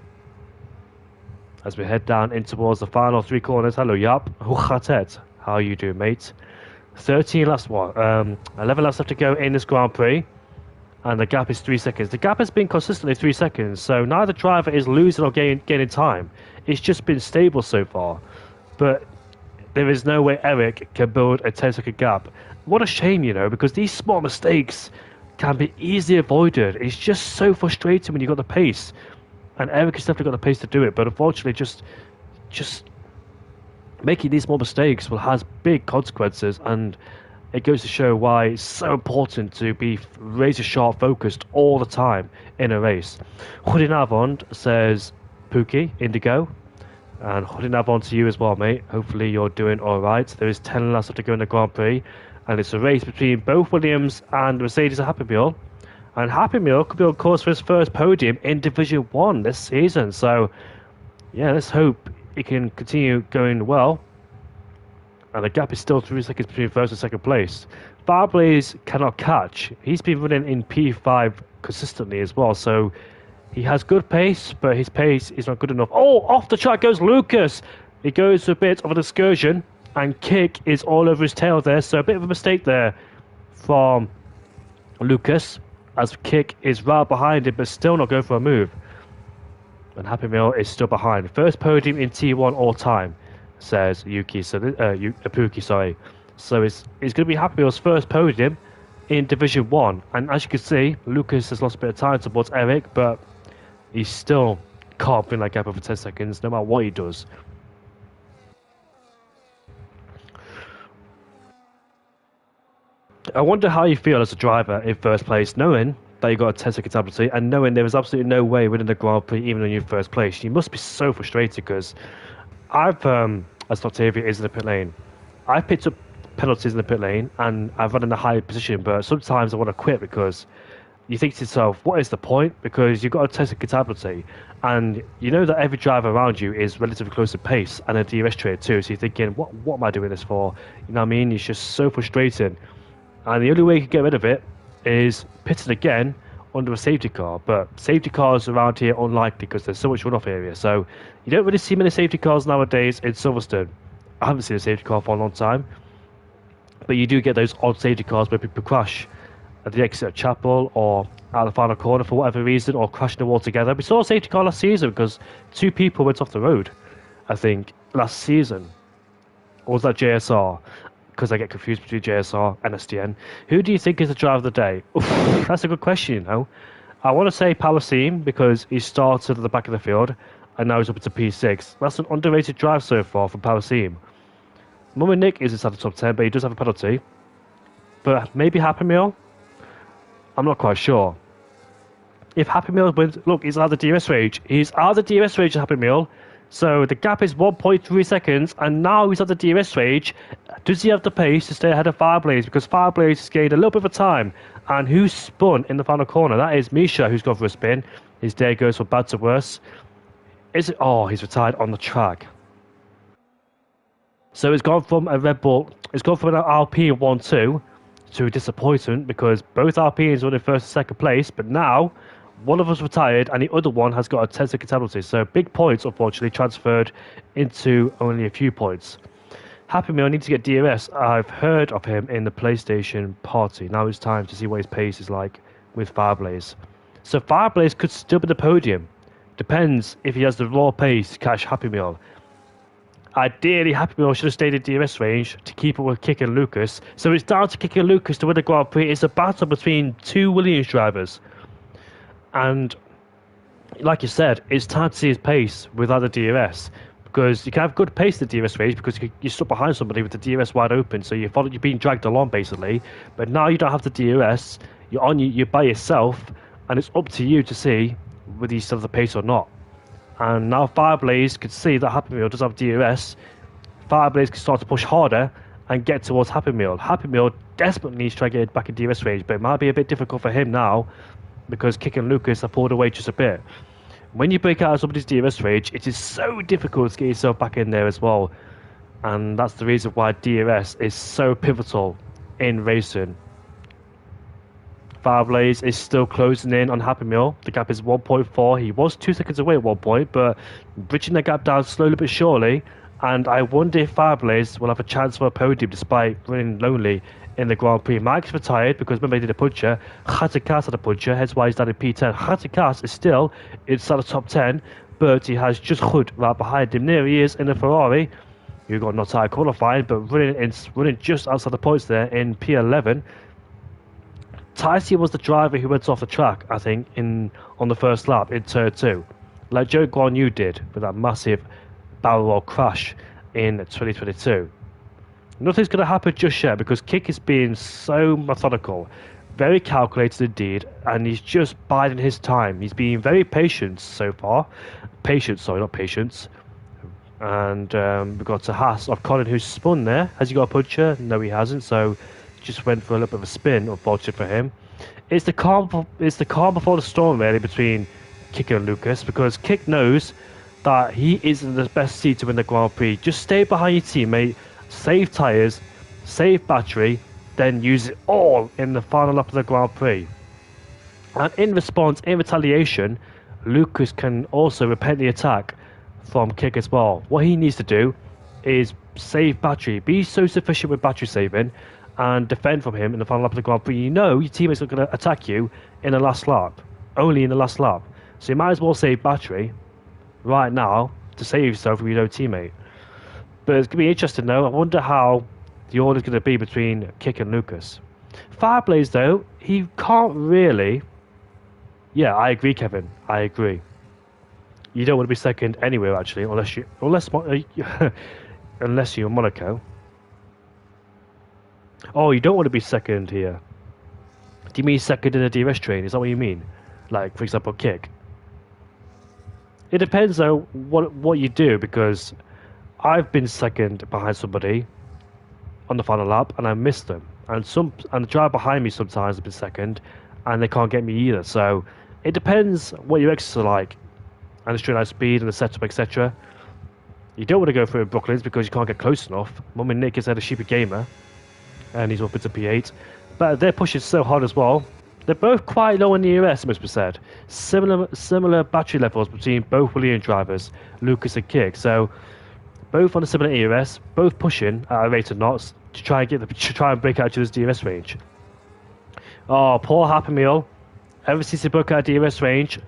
As we head down in towards the final 3 corners. Hello, Yap. How you doing, mate? 13 laps, 11 laps left to go in this Grand Prix. And the gap is 3 seconds. The gap has been consistently 3 seconds, so neither driver is losing or gaining time. It's just been stable so far. But there is no way Eric can build a 10-second gap. What a shame, because these small mistakes can be easily avoided. It's just so frustrating when you've got the pace. And Eric has definitely got the pace to do it, but unfortunately just making these small mistakes has big consequences, and it goes to show why it's so important to be razor-sharp focused all the time in a race. Hoodie Navond says, Pookie, Indigo. And Hoodie Navond to you as well, mate. Hopefully you're doing alright. There is 10 laps left to go in the Grand Prix. And it's a race between both Williams and Mercedes and Happy Meal. And Happy Meal could be on course for his first podium in Division 1 this season. So, yeah, let's hope he can continue going well. And the gap is still 3 seconds between first and second place. Fireblaze cannot catch. He's been running in P5 consistently as well. So he has good pace, but his pace is not good enough. Oh, off the track goes Lucas. He goes for a bit of an excursion. And Kick is all over his tail there. So a bit of a mistake there from Lucas. As Kick is right behind him, but still not going for a move. And Happy Meal is still behind. First podium in T1 all time, says Yuki. So Pookie, sorry. So it's going to be Happy Meal's first podium in Division 1. And as you can see, Lucas has lost a bit of time towards Eric, but he still can't win that gap over 10 seconds, no matter what he does. I wonder how you feel as a driver in first place, knowing that you got a 10-second penalty and knowing there is absolutely no way winning the Grand Prix even in your first place. You must be so frustrated because I've, as Octavia is in the pit lane, I picked up penalties in the pit lane and I've run in a high position, but sometimes I want to quit because you think to yourself, what is the point? Because you've got a test of compatibility, and you know that every driver around you is relatively close to pace and a DRS trade too. So you're thinking, what am I doing this for? You know what I mean? It's just so frustrating. And the only way you can get rid of it is pitting again under a safety car. But safety cars around here unlikely because there's so much runoff area. So you don't really see many safety cars nowadays in Silverstone. I haven't seen a safety car for a long time. But you do get those odd safety cars where people crash at the exit of Chapel or out the final corner for whatever reason, or crashing the wall together. We saw a safety car last season because two people went off the road, I think, last season. Or was that JSR? Because I get confused between JSR and SDN. Who do you think is the driver of the day? Oof, that's a good question, you know. I want to say Palasim because he started at the back of the field and now he's up into P6. That's an underrated drive so far from Palasim. Mummy Nick is inside the top 10, but he does have a penalty. But maybe Happy Meal? I'm not quite sure. If Happy Meal wins, look, he's out of the DRS range. He's out of the DRS range, Happy Meal. So the gap is 1.3 seconds, and now he's at the DRS range. Does he have the pace to stay ahead of Fireblaze? Because Fireblaze has gained a little bit of time. And who's spun in the final corner? That is Misha, who's gone for a spin. His day goes from bad to worse. Is it? Oh, he's retired on the track. So it's gone from a Red Bull, it's gone from an Alpine 1-2 to a disappointment because both Alpines were in first and second place, but now one of us retired and the other one has got a 10-second penalty. So big points, unfortunately, transferred into only a few points. Happy Meal needs to get DRS. I've heard of him in the PlayStation party. Now it's time to see what his pace is like with Fireblaze. So Fireblaze could still be the podium. Depends if he has the raw pace to catch Happy Meal. Ideally, Happy Meal should have stayed in DRS range to keep up with Kick and Lucas. So it's down to Kick and Lucas to win the Grand Prix. It's a battle between two Williams drivers. And like you said, it's time to see his pace without the DRS. Because you can have good pace in the DRS range because you're stuck behind somebody with the DRS wide open. So you're being dragged along, basically. But now you don't have the DRS. You're by yourself. And it's up to you to see whether you still have the pace or not. And now Fireblaze could see that Happy Meal does have DRS. Fireblaze can start to push harder and get towards Happy Meal. Happy Meal desperately needs to try to get back in DRS range, but it might be a bit difficult for him now because Kick and Lucas have pulled away just a bit. When you break out of somebody's DRS range, it is so difficult to get yourself back in there as well. And that's the reason why DRS is so pivotal in racing. Fireblaze is still closing in on Happy Meal. The gap is 1.4. He was 2 seconds away at one point, but bridging the gap down slowly but surely. And I wonder if Fireblaze will have a chance for a podium despite running lonely in the Grand Prix. Mike's retired because remember he did a puncher. Khatikas had a puncher, hence why he's down in P10. Khatikas is still inside the top 10, but he has just Hood right behind him. There he is in the Ferrari. You got not high qualifying, but running just outside the points there in P11. Ticey was the driver who went off the track, I think, on the first lap in turn 2. Like Joe Guan Yu did with that massive barrel roll crash in 2022. Nothing's going to happen just yet because Kick is being so methodical, very calculated indeed, and he's just biding his time. He's being very patient so far. Not patience. And we've got to Haas of Colin who's spun there. Has he got a puncher? No, he hasn't. So just went for a little bit of a spin, unfortunate for him. It's the calm before the storm, really, between Kick and Lucas, because Kick knows that he is in the best seat to win the Grand Prix. Just stay behind your teammate, save tyres, save battery, then use it all in the final lap of the Grand Prix. And in response, in retaliation, Lucas can also repent the attack from Kick as well. What he needs to do is save battery, be so sufficient with battery saving, and defend from him in the final lap of the Grand Prix. You know your teammate's not going to attack you in the last lap, only in the last lap. So you might as well save battery right now to save yourself from your own teammate. But it's going to be interesting though. I wonder how the order's going to be between Kick and Lucas. Fireblaze though, he can't really... Yeah, I agree, Kevin. I agree. You don't want to be second anywhere actually, unless you're Monaco. Oh, you don't want to be second here. Do you mean second in a DRS train? Is that what you mean? Like, for example, Kick? It depends, though, what you do, because I've been second behind somebody on the final lap, and I missed them. And the driver behind me sometimes has been second, and they can't get me either. So it depends what your exits are like, and the straight line speed and the setup, etc. You don't want to go through Brooklyn's because you can't get close enough. Mum and Nick is a sheepy gamer, and he's up into P8, but they're pushing so hard as well. They're both quite low in the ERS, must be said. Similar battery levels between both Williams drivers, Lucas and Kick. So both on a similar ERS, both pushing at a rate of knots to try and break out to this DRS range. Oh, poor Happy Meal. Ever since he broke out DRS range,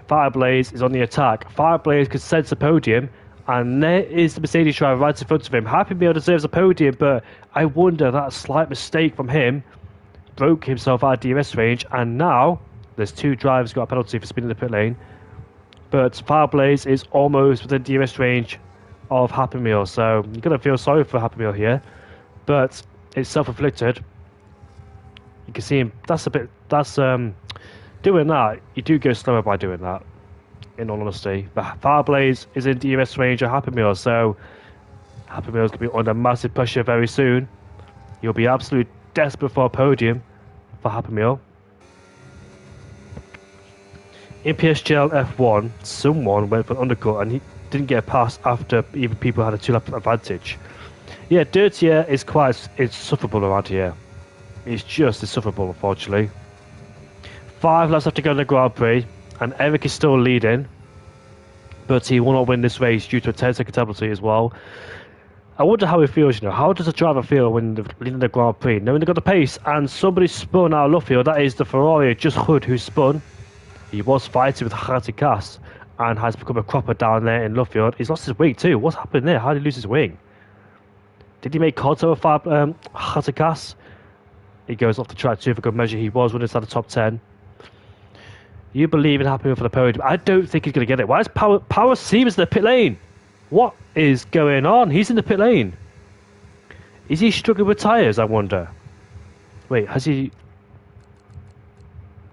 Fireblaze is on the attack. Fireblaze could sense a podium, and there is the Mercedes driver right in front of him. Happy Meal deserves a podium, but I wonder that slight mistake from him broke himself out of DRS range, and now there's two drivers got a penalty for spinning the pit lane. But Fireblaze is almost within DRS range of Happy Meal, so you're gonna feel sorry for Happy Meal here, but it's self-inflicted. You can see him. That's doing that. You do go slower by doing that, in all honesty. But Fireblaze is in DRS range of Happy Meal, so Happy Meal's gonna be under massive pressure very soon. He'll be absolutely desperate for a podium for Happy Meal. In PSGL F1, someone went for an undercut and he didn't get past after even people had a 2-lap advantage. Yeah, Dirtier is it's sufferable around here. It's just insufferable, unfortunately. 5 laps left to go in the Grand Prix, and Eric is still leading, but he will not win this race due to a 10-second penalty as well. I wonder how he feels, you know. How does a driver feel when they're leading the Grand Prix, knowing they've got the pace, and somebody spun out of left field? That is the Ferrari, just Hood, who spun. He was fighting with Hatikas and has become a cropper down there in Luffield. He's lost his wing too. What's happened there? How did he lose his wing? Did he make contact with Hatikas? He goes off the track too for good measure. He was winning inside the top 10. You believe in Happy Meal for the podium? I don't think he's going to get it. Why is Power Seamers in the pit lane? What is going on? He's in the pit lane. Is he struggling with tyres, I wonder? Wait, has he...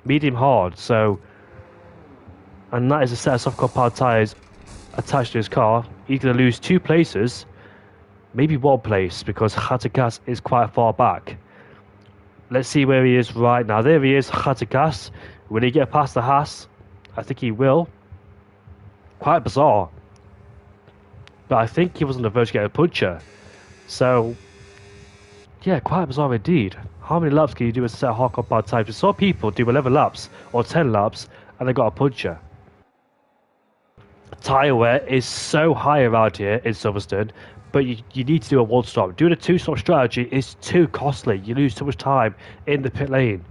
Medium hard, so... And that is a set of soft powered tyres attached to his car. He's going to lose 2 places. Maybe 1 place, because Hatikas is quite far back. Let's see where he is right now. There he is, Hatikas. Will he get past the Haas? I think he will. Quite bizarre. But I think he was on the verge of getting a puncher. So, yeah, quite bizarre indeed. How many laps can you do with a set of hardcore powered tyres? We saw people do 11 laps or 10 laps and they got a puncher. Tyre wear is so high around here in Silverstone, but you need to do a 1-stop. Doing a 2-stop strategy is too costly. You lose too much time in the pit lane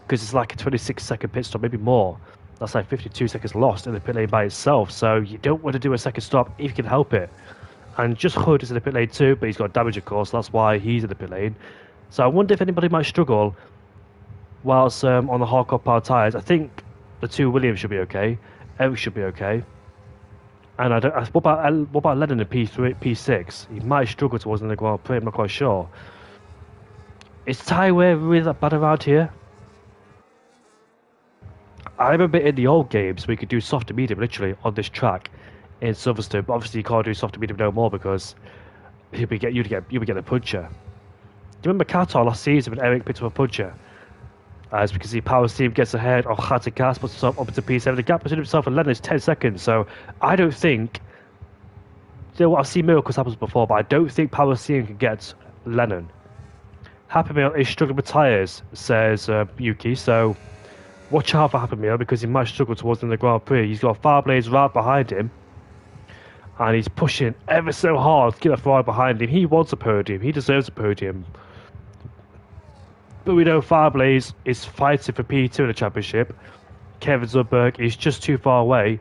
because it's like a 26-second pit stop, maybe more. That's like 52 seconds lost in the pit lane by itself, so you don't want to do a second stop if you can help it. And just Hood is in the pit lane too, but he's got damage, of course, that's why he's in the pit lane. So I wonder if anybody might struggle whilst on the hardcore powered tyres. I think the 2 Williams should be okay. Eric should be okay. And what about Lennon in P3, P6? He might struggle towards the Grand Prix, I'm not quite sure. Is tyre wear really that bad around here? I remember in the old games we could do soft and medium literally on this track in Silverstone, but obviously you can't do soft and medium no more because you'd be getting a puncher. Do you remember Qatar last season when Eric picked up a puncher? As because the power team gets ahead of Hatikas, puts himself up into P7. The gap between himself and Lennon is 10 seconds, so I don't think... You know what, I've seen miracles happen before, but I don't think Power Team can get Lennon. Happy Meal is struggling with tyres, says Yuki, so watch out for Happy Meal because he might struggle towards the Grand Prix. He's got Fireblaze right behind him, and he's pushing ever so hard to get a Ferrari behind him. He wants a podium, he deserves a podium. But we know Fireblaze is fighting for P2 in the championship. Kevin Zubberg is just too far away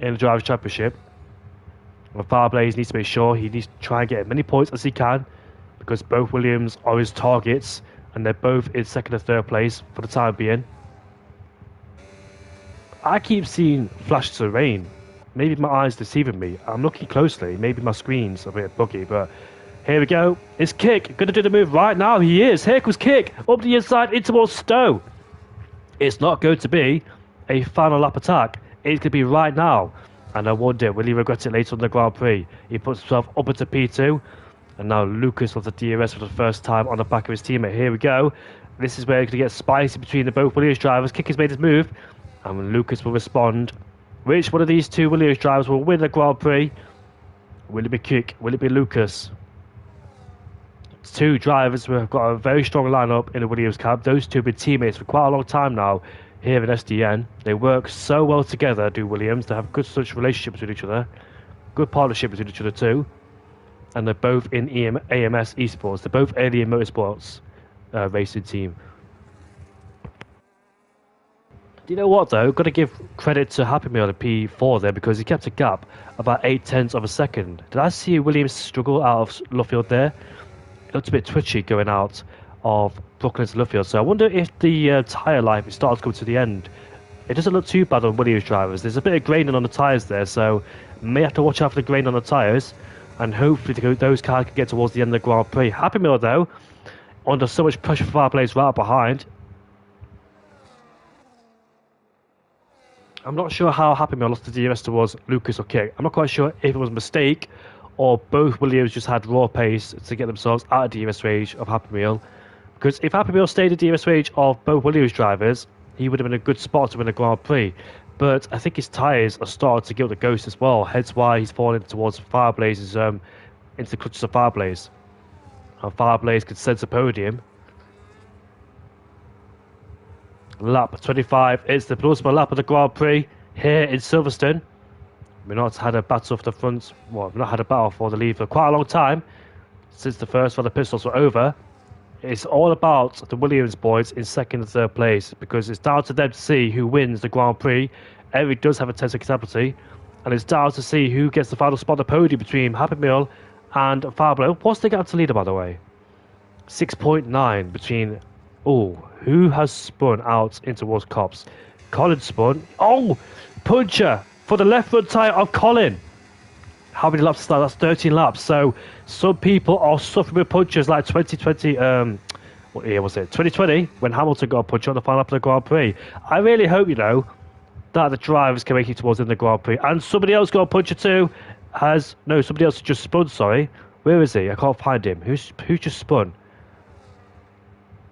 in the Drivers' Championship. And Fireblaze needs to make sure he needs to try and get as many points as he can because both Williams are his targets and they're both in 2nd and 3rd place for the time being. I keep seeing flashes of rain. Maybe my eyes deceiving me. I'm looking closely. Maybe my screen's a bit buggy, but here we go. It's Kick. Going to do the move right now. He is. Here comes Kick. Up the inside, in towards Stowe. It's not going to be a final lap attack. It's going to be right now. And I wonder, will he regret it later on the Grand Prix? He puts himself up into P2. And now Lucas with the DRS for the first time on the back of his teammate. Here we go. This is where it's going to get spicy between the both Williams drivers. Kick has made his move, and Lucas will respond. Which one of these two Williams drivers will win the Grand Prix? Will it be Kick? Will it be Lucas? It's two drivers who have got a very strong lineup in the Williams camp. Those two have been teammates for quite a long time now here in SDN. They work so well together, do Williams. They have good such relationships with each other. Good partnership between each other too. And they're both in AMS Esports. They're both Alien Motorsports racing team. Do you know what though? Got to give credit to Happy Meal at P4 there, because he kept a gap about 0.8 of a second. Did I see Williams struggle out of Luffield there? It looked a bit twitchy going out of Brooklyn to Luffield. So I wonder if the tyre life starts coming to the end. It doesn't look too bad on Williams drivers. There's a bit of graining on the tyres there, so may have to watch out for the grain on the tyres. And hopefully those cars can get towards the end of the Grand Prix. Happy Meal though, under so much pressure from our players right behind. I'm not sure how Happy Meal lost the DRS towards Lucas or Kick. I'm not quite sure if it was a mistake or both Williams just had raw pace to get themselves out of DRS range of Happy Meal. Because if Happy Meal stayed in DRS range of both Williams drivers, he would have been a good spot to win the Grand Prix. But I think his tyres are starting to give the ghost as well, hence why he's falling towards Fireblaze's into the clutches of Fireblaze. And Fireblaze could sense a podium. Lap 25, it's the penultimate lap of the Grand Prix here in Silverstone. We've not had a battle for the front, well, we've not had a battle for the lead for quite a long time, since the first for the pistols were over. It's all about the Williams boys in second and third place, because it's down to them to see who wins the Grand Prix. Eric does have a 10-second penalty, and it's down to see who gets the final spot on the podium between Happy Meal and Fabio. What's the gap to leader, by the way? 6.9 between... Oh, who has spun out in towards Cops? Colin spun. Oh, puncher for the left front tyre of Colin. How many laps is that? That's 13 laps. So some people are suffering with punches like 2020. What year was it? 2020 when Hamilton got a puncher on the final lap of the Grand Prix. I really hope, you know, that the drivers can make it towards the Grand Prix. And somebody else got a puncher too. Somebody else just spun. Sorry, where is he? I can't find him. Who just spun?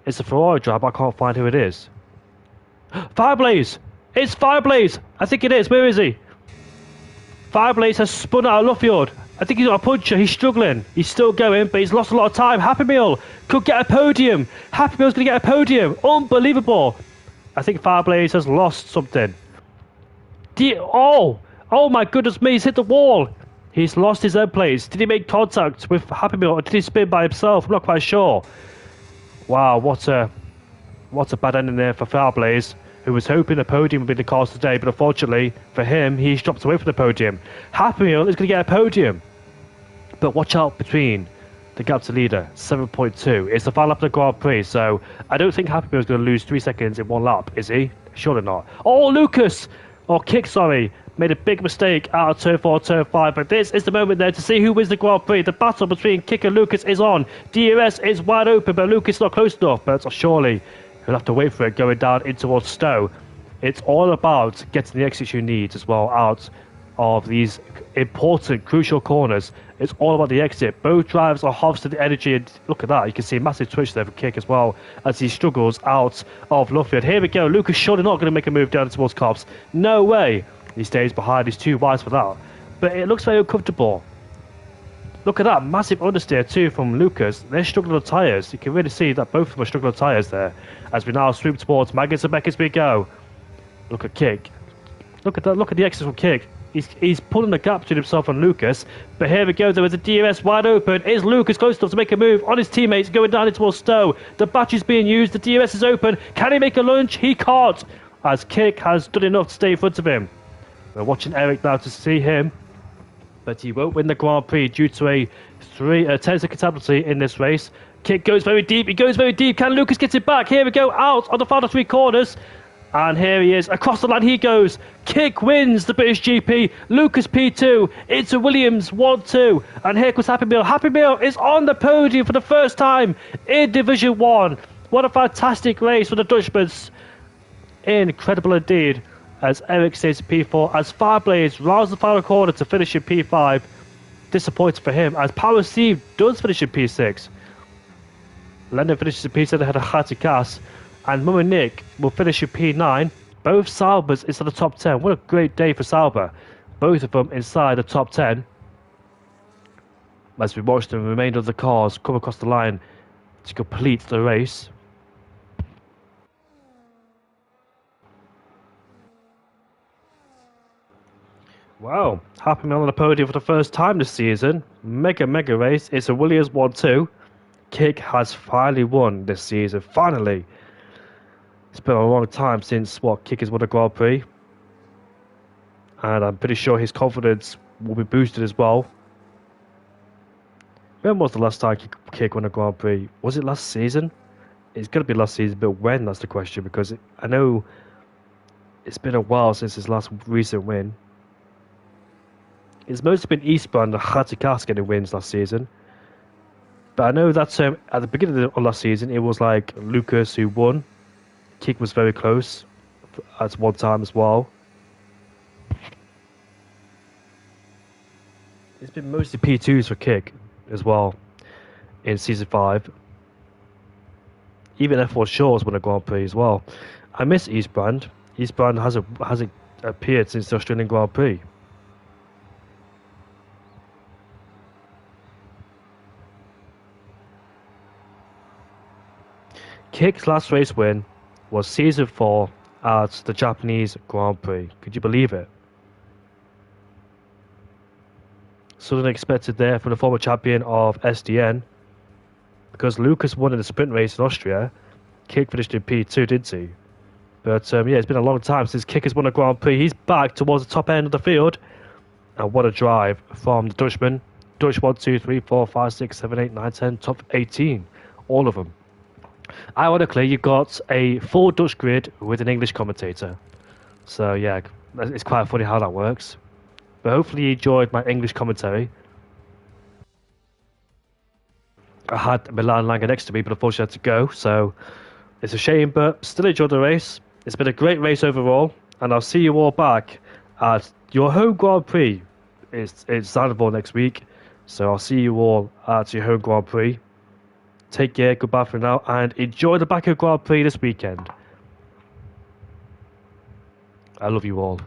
It's a Ferrari driver. I can't find who it is. Fireblaze! It's Fireblaze! I think it is. Where is he? Fireblaze has spun out of Luffield. I think he's got a puncher. He's struggling. He's still going, but he's lost a lot of time. Happy Meal could get a podium. Happy Meal's going to get a podium. Unbelievable. I think Fireblaze has lost something. Oh my goodness me. He's hit the wall. He's lost his end plates. Did he make contact with Happy Meal, or did he spin by himself? I'm not quite sure. Wow, what a bad ending there for Fireblaze, who was hoping the podium would be the cars today, but unfortunately for him, he's dropped away from the podium. Happy Meal is going to get a podium, but watch out between the gap to leader, 7.2. It's the final lap of the Grand Prix, so I don't think Happy Meal is going to lose 3 seconds in one lap, is he? Surely not. Oh, Lucas! Or Kick, sorry. Made a big mistake out of turn 4, turn 5, but this is the moment there to see who wins the Grand Prix. The battle between Kick and Lucas is on. DRS is wide open, but Lucas is not close enough, but surely he'll have to wait for it going down in towards Stowe. It's all about getting the exits you need as well out of these important, crucial corners. It's all about the exit. Both drivers are harvesting the energy, and look at that. You can see a massive twitch there for Kick as well as he struggles out of Luffield. Here we go. Lucas surely not going to make a move down towards Cops. No way. He stays behind. He's too wise for that. But it looks very uncomfortable. Look at that. Massive understeer too from Lucas. They're struggling on tyres. You can really see that both of them are struggling on tyres there. As we now swoop towards Magnus and Beck as we go. Look at Kick. Look at that. Look at the exit from Kick. He's pulling the gap between himself and Lucas. But here we go. There is a DRS wide open. Is Lucas close enough to make a move on his teammates going down towards Stowe? The battery's being used. The DRS is open. Can he make a lunge? He can't. As Kick has done enough to stay in front of him. We're watching Eric now to see him, but he won't win the Grand Prix due to a 10-second penalty in this race. Kick goes very deep. He goes very deep. Can Lucas get it back? Here we go. Out on the final 3 corners. And here he is. Across the line he goes. Kick wins the British GP. Lucas P2. It's a Williams 1-2. And here comes Happy Meal. Happy Meal is on the podium for the first time in Division 1. What a fantastic race for the Dutchman. Incredible indeed. As Eric stays in P4, as Fireblaze rounds the final corner to finish in P5. Disappointed for him, as Power Steve does finish in P6. Lennon finishes in P7 ahead of Khatikas, and Mummy Nick will finish in P9. Both Saubers inside the top 10. What a great day for Sauber. Both of them inside the top 10. As we watch the remainder of the cars come across the line to complete the race. Wow, Happy Man on the podium for the first time this season. Mega race. It's a Williams 1-2. Kick has finally won this season. Finally. It's been a long time since Kick has won a Grand Prix. And I'm pretty sure his confidence will be boosted as well. When was the last time Kick won a Grand Prix? Was it last season? It's going to be last season, but when? That's the question, because I know it's been a while since his last recent win. It's mostly been Eastbourne and Khatikas getting wins last season. But I know that at the beginning of last season, it was like Lucas who won. Kick was very close at one time as well. It's been mostly P2s for Kick as well in Season 5. Even F1 Shores won a Grand Prix as well. I miss Eastbrand. Eastbrand hasn't appeared since the Australian Grand Prix. Kick's last race win was Season 4 at the Japanese Grand Prix. Could you believe it? Something expected there from the former champion of SDN. Because Lucas won in the sprint race in Austria, Kick finished in P2, didn't he? But yeah, it's been a long time since Kick has won a Grand Prix. He's back towards the top end of the field. And what a drive from the Dutchman. Dutch 1, 2, 3, 4, 5, 6, 7, 8, 9, 10, top 18. All of them. Ironically, you've got a full Dutch grid with an English commentator. So yeah, it's quite funny how that works. But hopefully you enjoyed my English commentary. I had Milan Langer next to me, but unfortunately I had to go. So it's a shame, but still enjoyed the race. It's been a great race overall. And I'll see you all back at your home Grand Prix. It's Zandvoort next week. So I'll see you all at your home Grand Prix. Take care, goodbye for now, and enjoy the Baku Grand Prix this weekend. I love you all.